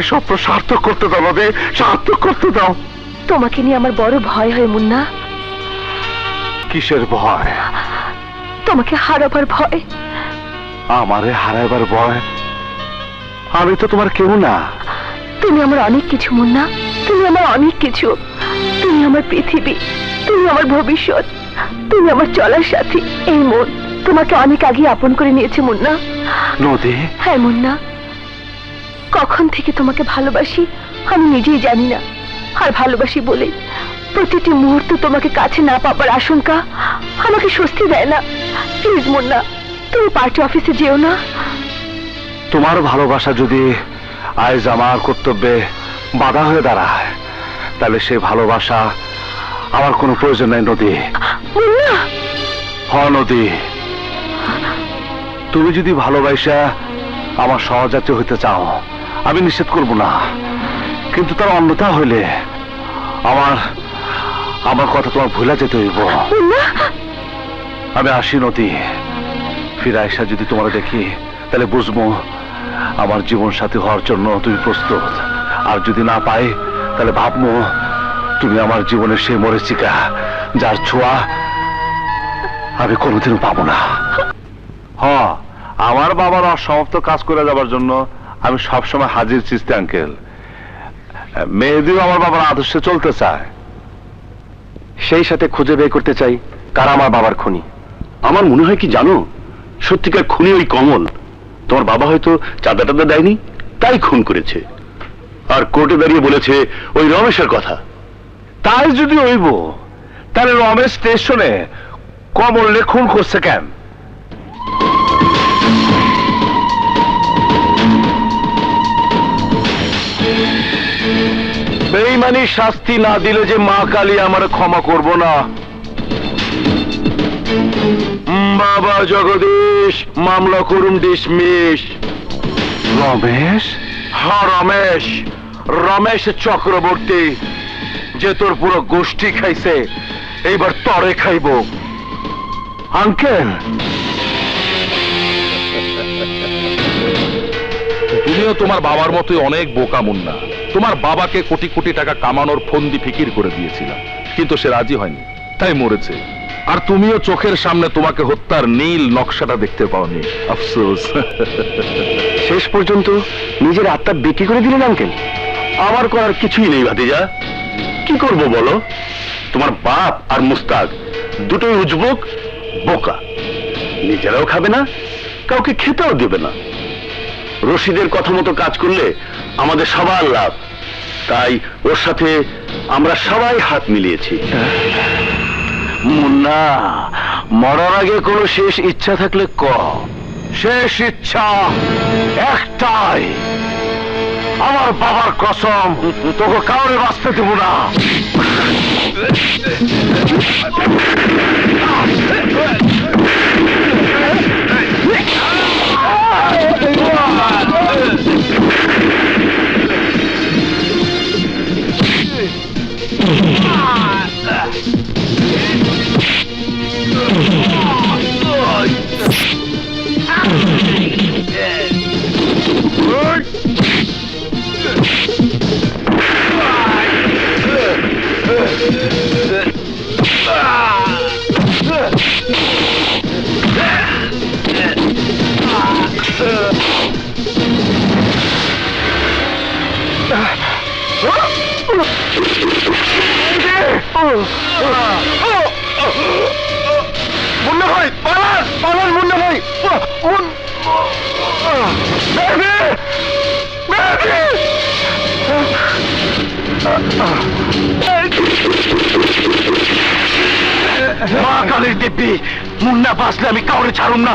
স্বপ্ন সার্থক করতে দাও নদী, সার্থক করতে দাও। তোমাকে নিয়ে আমার বড় ভয় হয় মুন্না। কিসের ভয়? তোমাকে হারাবার ভয়। আমারে হারাইবার ভয়? আমি তো তোমার কেউ না। তুমি আমার অনেক কিছু মুন্না, তুমি আমার অনেক কিছু। তুমি আমার পৃথিবী, তুমি আমার ভবিষ্যৎ, তুমি আমার চলার সাথী। এই মন তোমাকে অনেক আগে আপন করে নিয়েছে মুন্না। নদী? হ্যাঁ মুন্না, কখন থেকে তোমাকে ভালোবাসি আমি নিজেই জানি না। আর ভালোবাসি বলে প্রতিটি মুহূর্ত তোমাকে কাছে না পাবার আশঙ্কা আমাকে স্বস্তি দেয় না। প্লিজ মুন্না, তুমি পার্টি অফিসে যেও না। তোমার ভালোবাসা যদি আজ আমার কর্তব্যে বাধা হয়ে দাঁড়ায় তাহলে সেই ভালোবাসা আমার কোনো প্রয়োজন নাই নদী। মুন্না! হ নদী, তুমি যদি ভালোবাসা আমার সহযাত্রী হইতে চাও আমি নিষেধ করব না, কিন্তু তার অন্যথা হইলে আমার কথা তোমার ভুলে যেতে হইব। আমি আসি নদী, ফিরে আইসা যদি তোমার দেখি তাহলে বুঝবো আমার জীবন সাথী হওয়ার জন্য তুমি প্রস্তুত। আর যদি না পাই তাহলে ভাববো তুমি আমার জীবনের সেই মরীচিকা যার ছোঁয়া আমি কোনোদিনও পাবো না। হ্যাঁ, আমার বাবার অসমাপ্ত কাজ করে যাবার জন্য আমি সবসময় হাজির চিস্তি আঙ্কেল। মেহেদিও আমার বাবার আদর্শে চলতে চায়, সেই সাথে খুঁজে বের করতে চাই কারা আমার বাবার খুনি। আমার মনে হয় কি জানো, সত্যিকার খুনি ওই কমল। তোমার বাবা হয়তো চাঁদা টাদা দেয়নি তাই খুন করেছে, আর কোর্টে দাঁড়িয়ে বলেছে ওই রমেশের কথা। তাই যদি হইব তাহলে রমেশ স্টেশনে কমলে খুন করছে কেন? বেঈমানি শাস্তি না দিলে যে মা কালী আমার ক্ষমা করব না। বাবা জগদীশ, মামলা করুন ডিসমিস। রমেশ? হ্যাঁ রমেশ, রমেশ চক্রবর্তী, যে তোর পুরো গোষ্ঠী খাইছে এইবার তরে খাইব। আঙ্কেল, তুমিও তোমার বাবার মতোই অনেক বোকা মুন্না। তোমার বাবাকে কোটি কোটি টাকা কামানোর ফন্দি ফিকির করে দিয়েছিলাম, কিন্তু সে রাজি হয়নি, তাই মরেছে। আর তুমিও চোখের সামনে তোমাকে হত্যার নীল নকশাটা দেখতে পাওনি, আফসোস। শেষ পর্যন্ত নিজের আত্মা বিক্রি করে দিলেন আঙ্কেল। আমার করার কিছুই নেই ভাতিজা, কি করব বলো? তোমার বাপ আর মুস্তাক দুটোই উজবুক, বোকা, নিজেরাও খাবে না, কাউকে খেতেও দেবে না। রশিদের কথা মতো কাজ করলে আমাদের সবার লাভ, তাই ওর সাথে আমরা সবাই হাত মিলিয়েছি। মুন্না, মরার আগে কোনো শেষ ইচ্ছা থাকলে ক। শেষ ইচ্ছা একটাই, আমার বাবার কসম তোকে কাউরে বাঁচতে দেব না। মুন্না ভাই পালান পালান মুন্না ভাই মা কালীর দিব্যি মুন্না বাঁচলে আমি কাউরে ছাড়ুম না।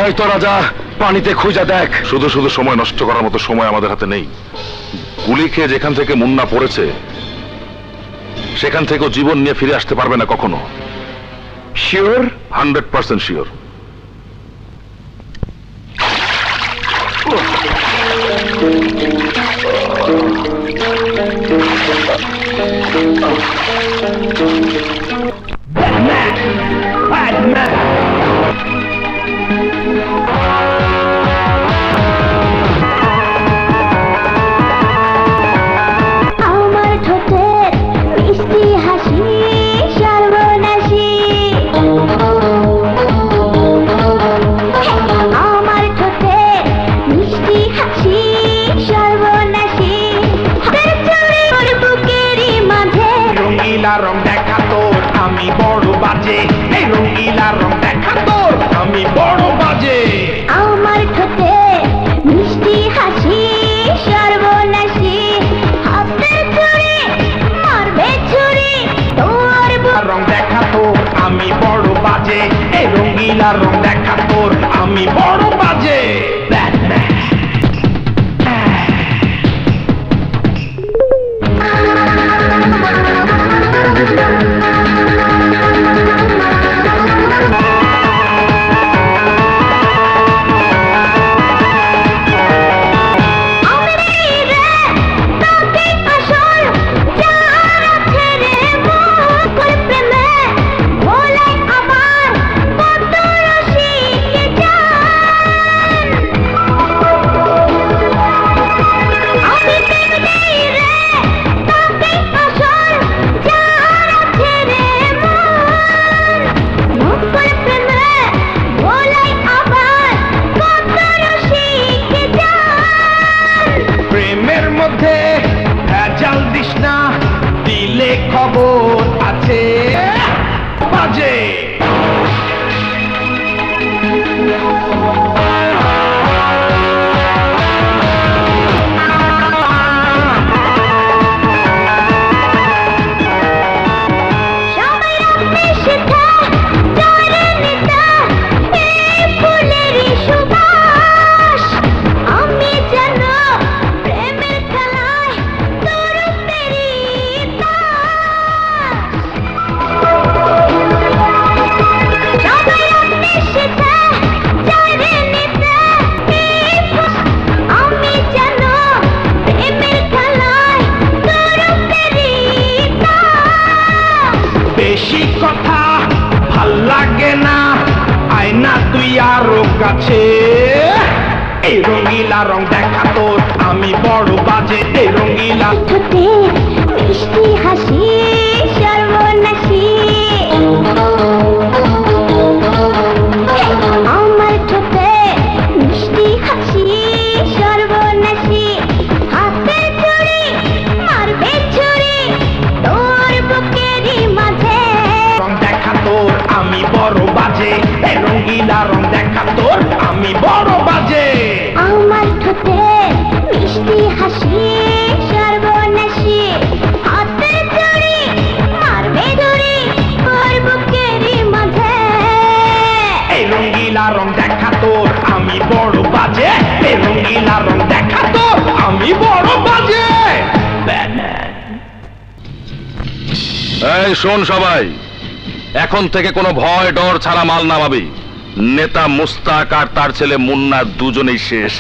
এই তো রাজা পানিতে খুঁজে দেখ। শুধু শুধু সময় নষ্ট করার মতো সময় আমাদের হাতে নেই। গুলি খেয়ে যেখান থেকে মুন্না পড়েছে সেখান থেকেও জীবন নিয়ে ফিরে আসতে পারবে না কখনো। শিওর? 100% শিওর। আমার ঠোঁটের মিষ্টি হাসি সর্বনাশী, আমার ঠোঁটের মিষ্টি হাসি সর্বনাশী, হাতের চুড়ি ওর বুকেরই মাঝে রঙিলা রং দেখা তোর আমি বড় বাজে, এই রঙিলা রং দেখা তোর আমি বড় বাজে। আমার ঠোঁটের মিষ্টি হাসি সর্বনাশী, হাতের চুড়ি মারবে ছুরি তোর রং দেখা তোর আমি বড় বাজে, এই রঙিলা রং দেখা তোর আমি বড় বাজে। প্রেমের মধ্যে ভেজাল দিস না, দিলে খবর আছে বাজে। সবাই রাখবে সেটা জলে নেতা এই ফুলেরই সুবাস, আমি যেন প্রেমের খেলায় তোর পেরি সবাই রাখবে সেটা জলে নেতা এই আমি যেন প্রেমের খেলায় তোর পেরি বেশি কথা ভাল লাগে না, আয়না তুই আরো কাছে। এই রঙিলা রং দেখা তোর আমি বড় বাজে, এই রঙিলা ঠোঁটের মিষ্টি হাসি সর্বনাশী, আমার ঠোঁটের মিষ্টি হাসি সর্বনাশী, হাতের চুড়ি মারবে ছুরি তোর বুকেরই মাঝে রং দেখা তোর আমি বড় বাজে, এই রঙিলা রং দেখা তোর আমি বড় বাজে। আমার ঠোঁটের মিষ্টি হাসি সর্বনাশী, হাতের চুড়ি মারবে ছুরি এই শোন সবাই, এখন থেকে কোনো ভয় ডর ছাড়া মাল নামাবি। নেতা মুস্তাক আর তার ছেলে মুন্না দুজনেই শেষ।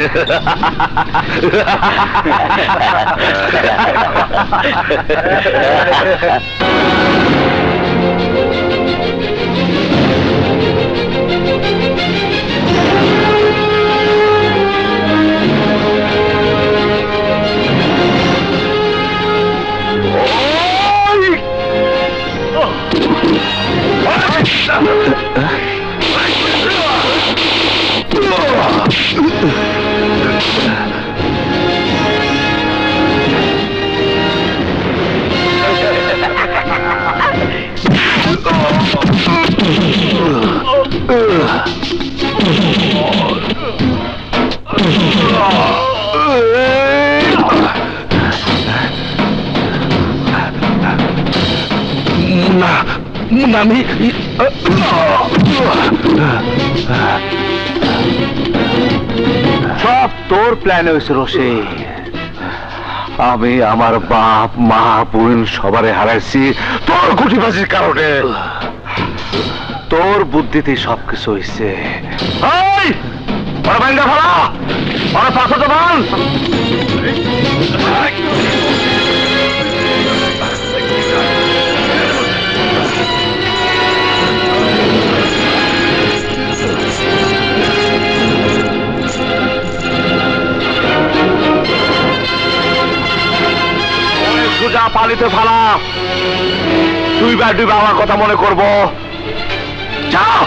আমি সব তোর প্ল্যান হয়েছে রশিদ। আমি আমার বাপ মা বোন সবারে হারাইছি তোর গুটিবাজির কারণে। তোর বুদ্ধিতে সবকিছু হয়েছে। সোজা পালিতে ফালা, দুইবার আমার কথা মনে করবো। যাও।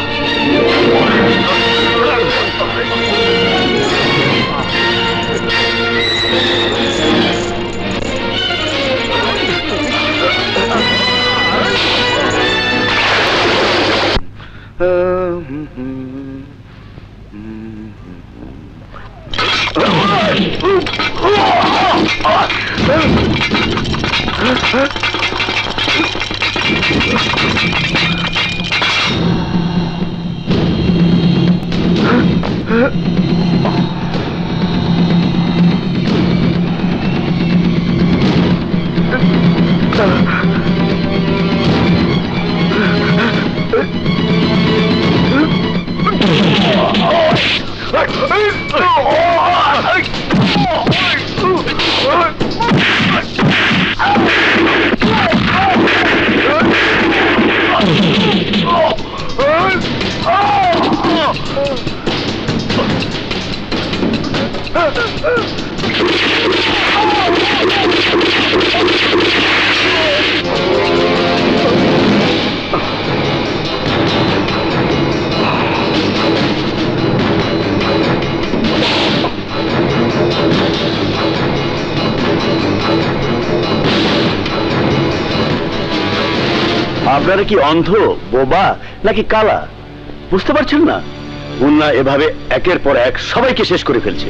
আপনারা কি অন্ধ, বোবা নাকি কালা বুঝতে পারছেন না? মুন্না এভাবে একের পর এক সবাইকে শেষ করে ফেলছে।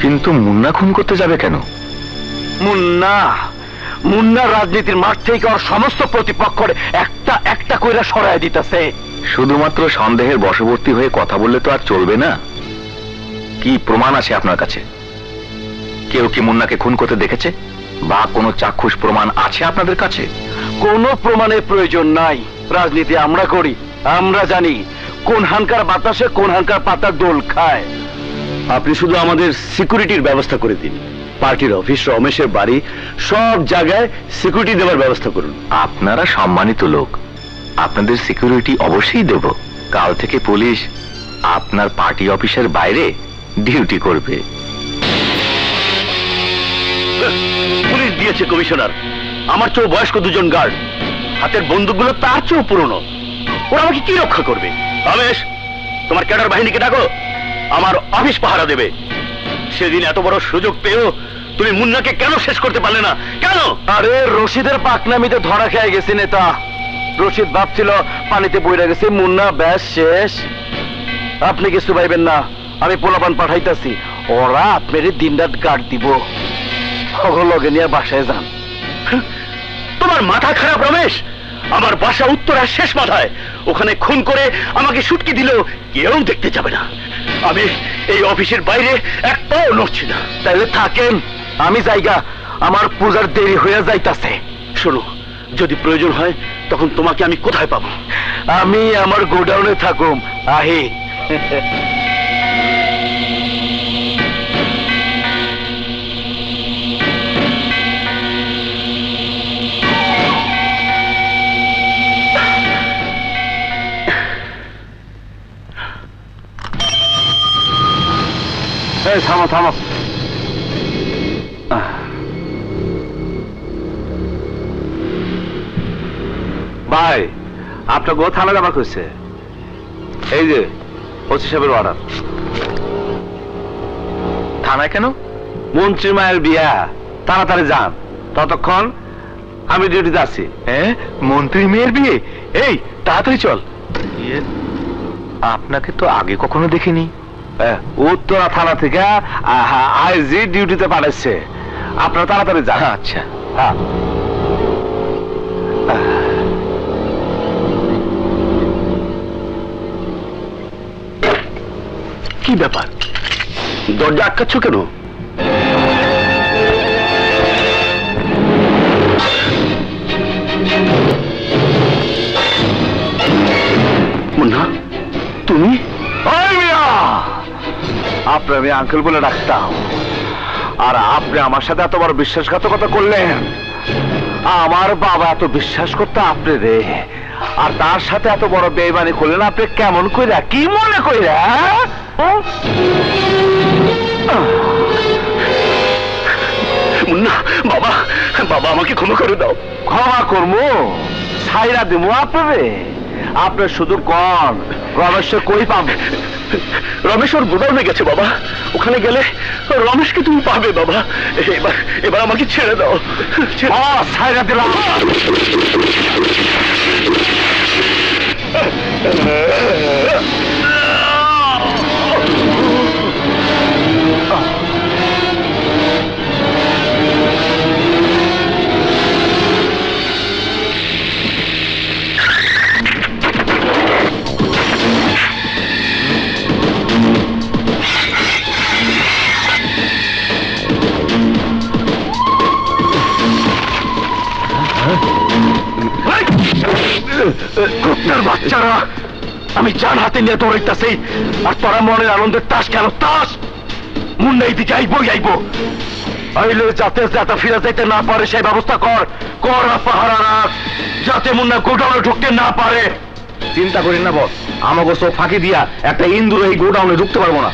কিন্তু মুন্না খুন করতে যাবে কেন? মুন্না রাজনীতির মাঠ থেকে ওর সমস্ত প্রতিপক্ষের একটা একটা কইরা সরায় দিতেছে। শুধুমাত্র সন্দেহের বশবর্তী হয়ে কথা বললে তো আর চলবে না। কি প্রমাণ আছে আপনার কাছে? কেউ কি মুন্নাকে খুন করতে দেখেছে বা কোনো চাক্ষুষ প্রমাণ আছে আপনাদের কাছে? কোনো প্রমাণের প্রয়োজন নাই। রাজনীতি আমরা করি, আমরা জানি কোন হানকার বাতাসে কোন হানকার পাতা দোল খায়। আপনি শুধু আমাদের সিকিউরিটির ব্যবস্থা করে দিন। পার্টির অফিস, রমেশের বাড়ি, সব জায়গায় সিকিউরিটি দেওয়ার ব্যবস্থা করুন। আপনারা সম্মানিত লোক, আপনাদের সিকিউরিটি অবশ্যই দেব। কাল থেকে পুলিশ আপনার পার্টি অফিসের বাইরে ডিউটি করবে। পুলিশ দিয়েছে কমিশনার। আমার চেয়েও বয়স্ক দুজন গার্ড, হাতের বন্দুকগুলো তার চেয়েও পুরনো। ওরা আমাকে কি রক্ষা করবে? রমেশ, তোমার ক্যাডার বাহিনীকে ডাকো, আমার অফিস পাহারা দেবে। সেদিন এত বড় সুযোগ পেয়েও তুমি মুন্নাকে কেন শেষ করতে পারলে না? কেন? আরে রশিদের পাকনামিতে ধরা খেয়ে গেছে নেতা। রশিদ ভাবছিল পানিতে বইরা গেছে, মুন্না ব্যাস শেষ। আপনি কিছু পাইবেন না, আমি পোলাপান পাঠাইতাছি। ওরা আপনার দিনরাত গার্ড দিব। লগে নিয়ে বাসায় যান। তোমার মাথা খারাপ রমেশ? আমার বাসা উত্তরার শেষ মাথায়। ওখানে খুন করে আমাকে সুটকি দিলেও কেউ দেখতে যাবে না। আমি এই অফিসের বাইরে এক পাও নড়ছি না। তাইলে থাকেন, আমি জায়গা, আমার পূজার দেরি হয়ে যাইতাছে। শোনো, যদি প্রয়োজন হয় তখন তোমাকে আমি কোথায় পাবো? আমি আমার গোডাউনে থাকুম। আহে। এই থামো থামো। ভাই, আপনার গো থানা যাবার কইছে। এই যে ওসি সাহেবের অর্ডার। থানায় কেন? মন্ত্রী মায়ের বিয়া, তাড়াতাড়ি যান, ততক্ষণ আমি ডিউটিতে আছি। হ্যাঁ, মন্ত্রী মেয়ের বিয়ে? এই তাড়াতাড়ি চল। আপনাকে তো আগে কখনো দেখিনি। উত্তরা থানা থেকে আইজি ডিউটিতে পাঠাচ্ছে, আপনারা তাড়াতাড়ি যান। আচ্ছা। হ্যাঁ। কি ব্যাপার? দরজা আটকাচ্ছ কেন? মুন্না, তুমি? আপনি আমি আঙ্কেল বলে ডাকতাম, আর আপনি আমার সাথে এত বড় বিশ্বাসঘাতকতা করলেন। আমার বাবা এত বিশ্বাস করতো আপনি রে, আর তার সাথে এত বড় বেইমানি করলেন আপনি কেমন কইরা, কি মনে কইরা? মুন্না, বাবা, বাবা আমাকে ক্ষমা করে দাও। ক্ষমা করবো? ছাইরা দিব আপনারে? আপনি শুধু কন রমেশ কই পাবে? রমেশ ওর গোডাউনে গেছে বাবা, ওখানে গেলে রমেশকে তুমি পাবে বাবা। এবার এবার আমাকে ছেড়ে দাও। ছাইরা দিলাম। কুত্তার বাচ্চারা, আমি জান হাতে নিয়ে দৌড়াইতেছি, আর তোরা মনের আনন্দের তাস কেন? তাস মুন্না এইদিকে আইবই আইব। আইলে যাতে যাতে ফিরে যাইতে না পারে সেই ব্যবস্থা কর। কর পাহারা রাখ, যাতে মুন্না গোডাউনে ঢুকতে না পারে। চিন্তা করেন না বস, আমাকে চোখ ফাঁকি দিয়া একটা ইন্দুর এই গোডাউনে ঢুকতে পারবো না।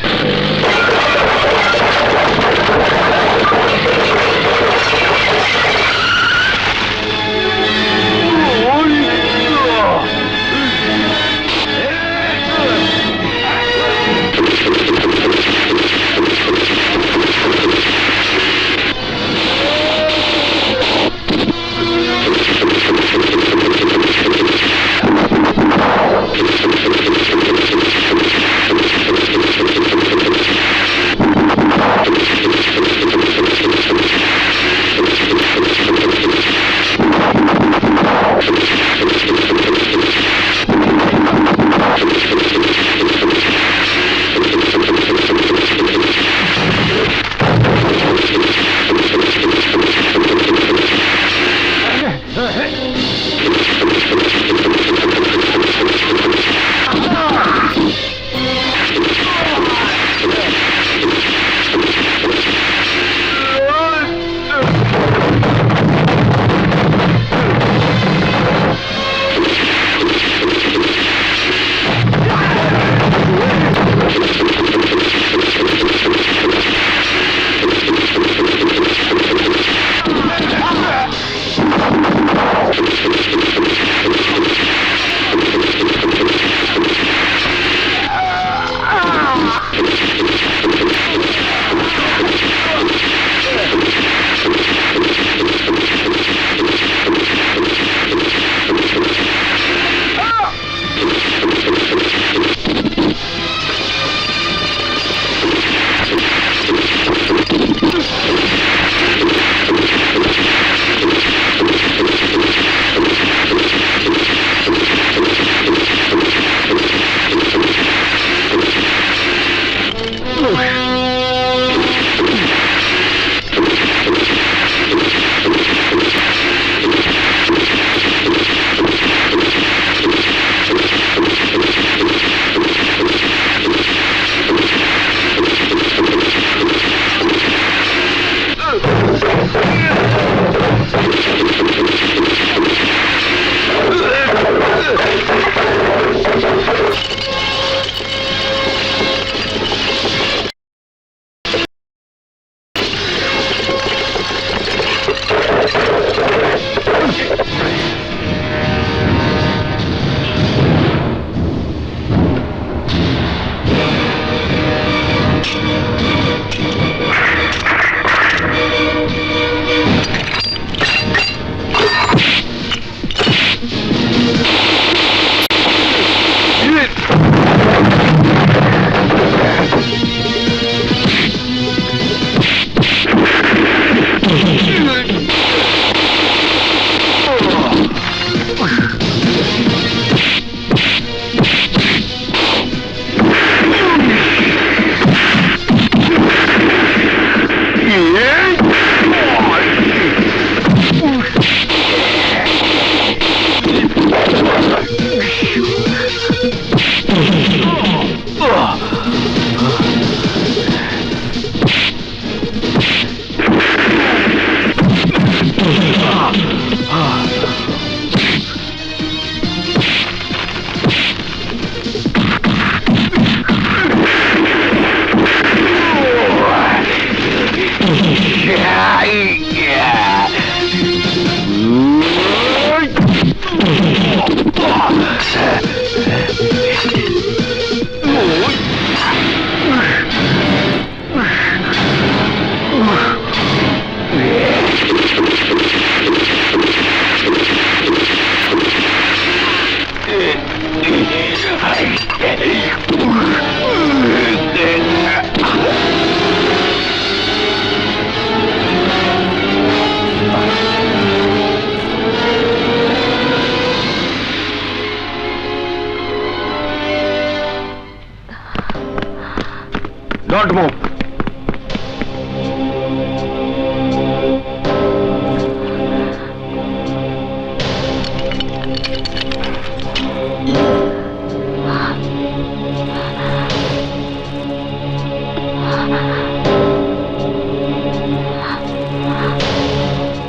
Don't move.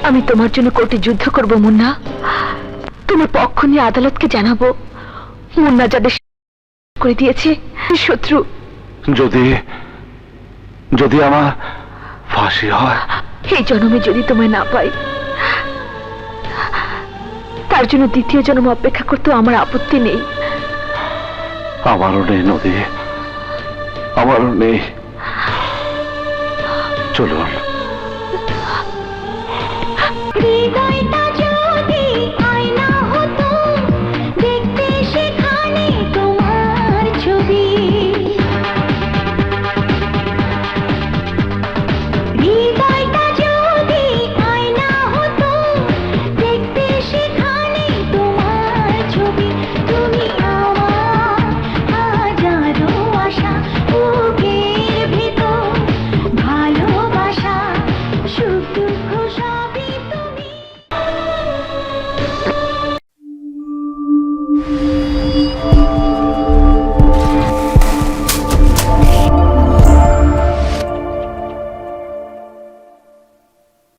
আমি তোমার জন্য কোর্টে যুদ্ধ করব মুন্না। তোমার পক্ষ নিয়ে আদালতকে জানাবো মুন্না যাদের করে দিয়েছে শত্রু। যদি যদি আমার ফাঁসি হয়, এই জন্মে যদি তোমায় না পাই, তার জন্য দ্বিতীয় জন্ম অপেক্ষা করতেও আমার আপত্তি নেই। আমারও নেই নদী, আমারও নেই। চলুন। হৃদয়টা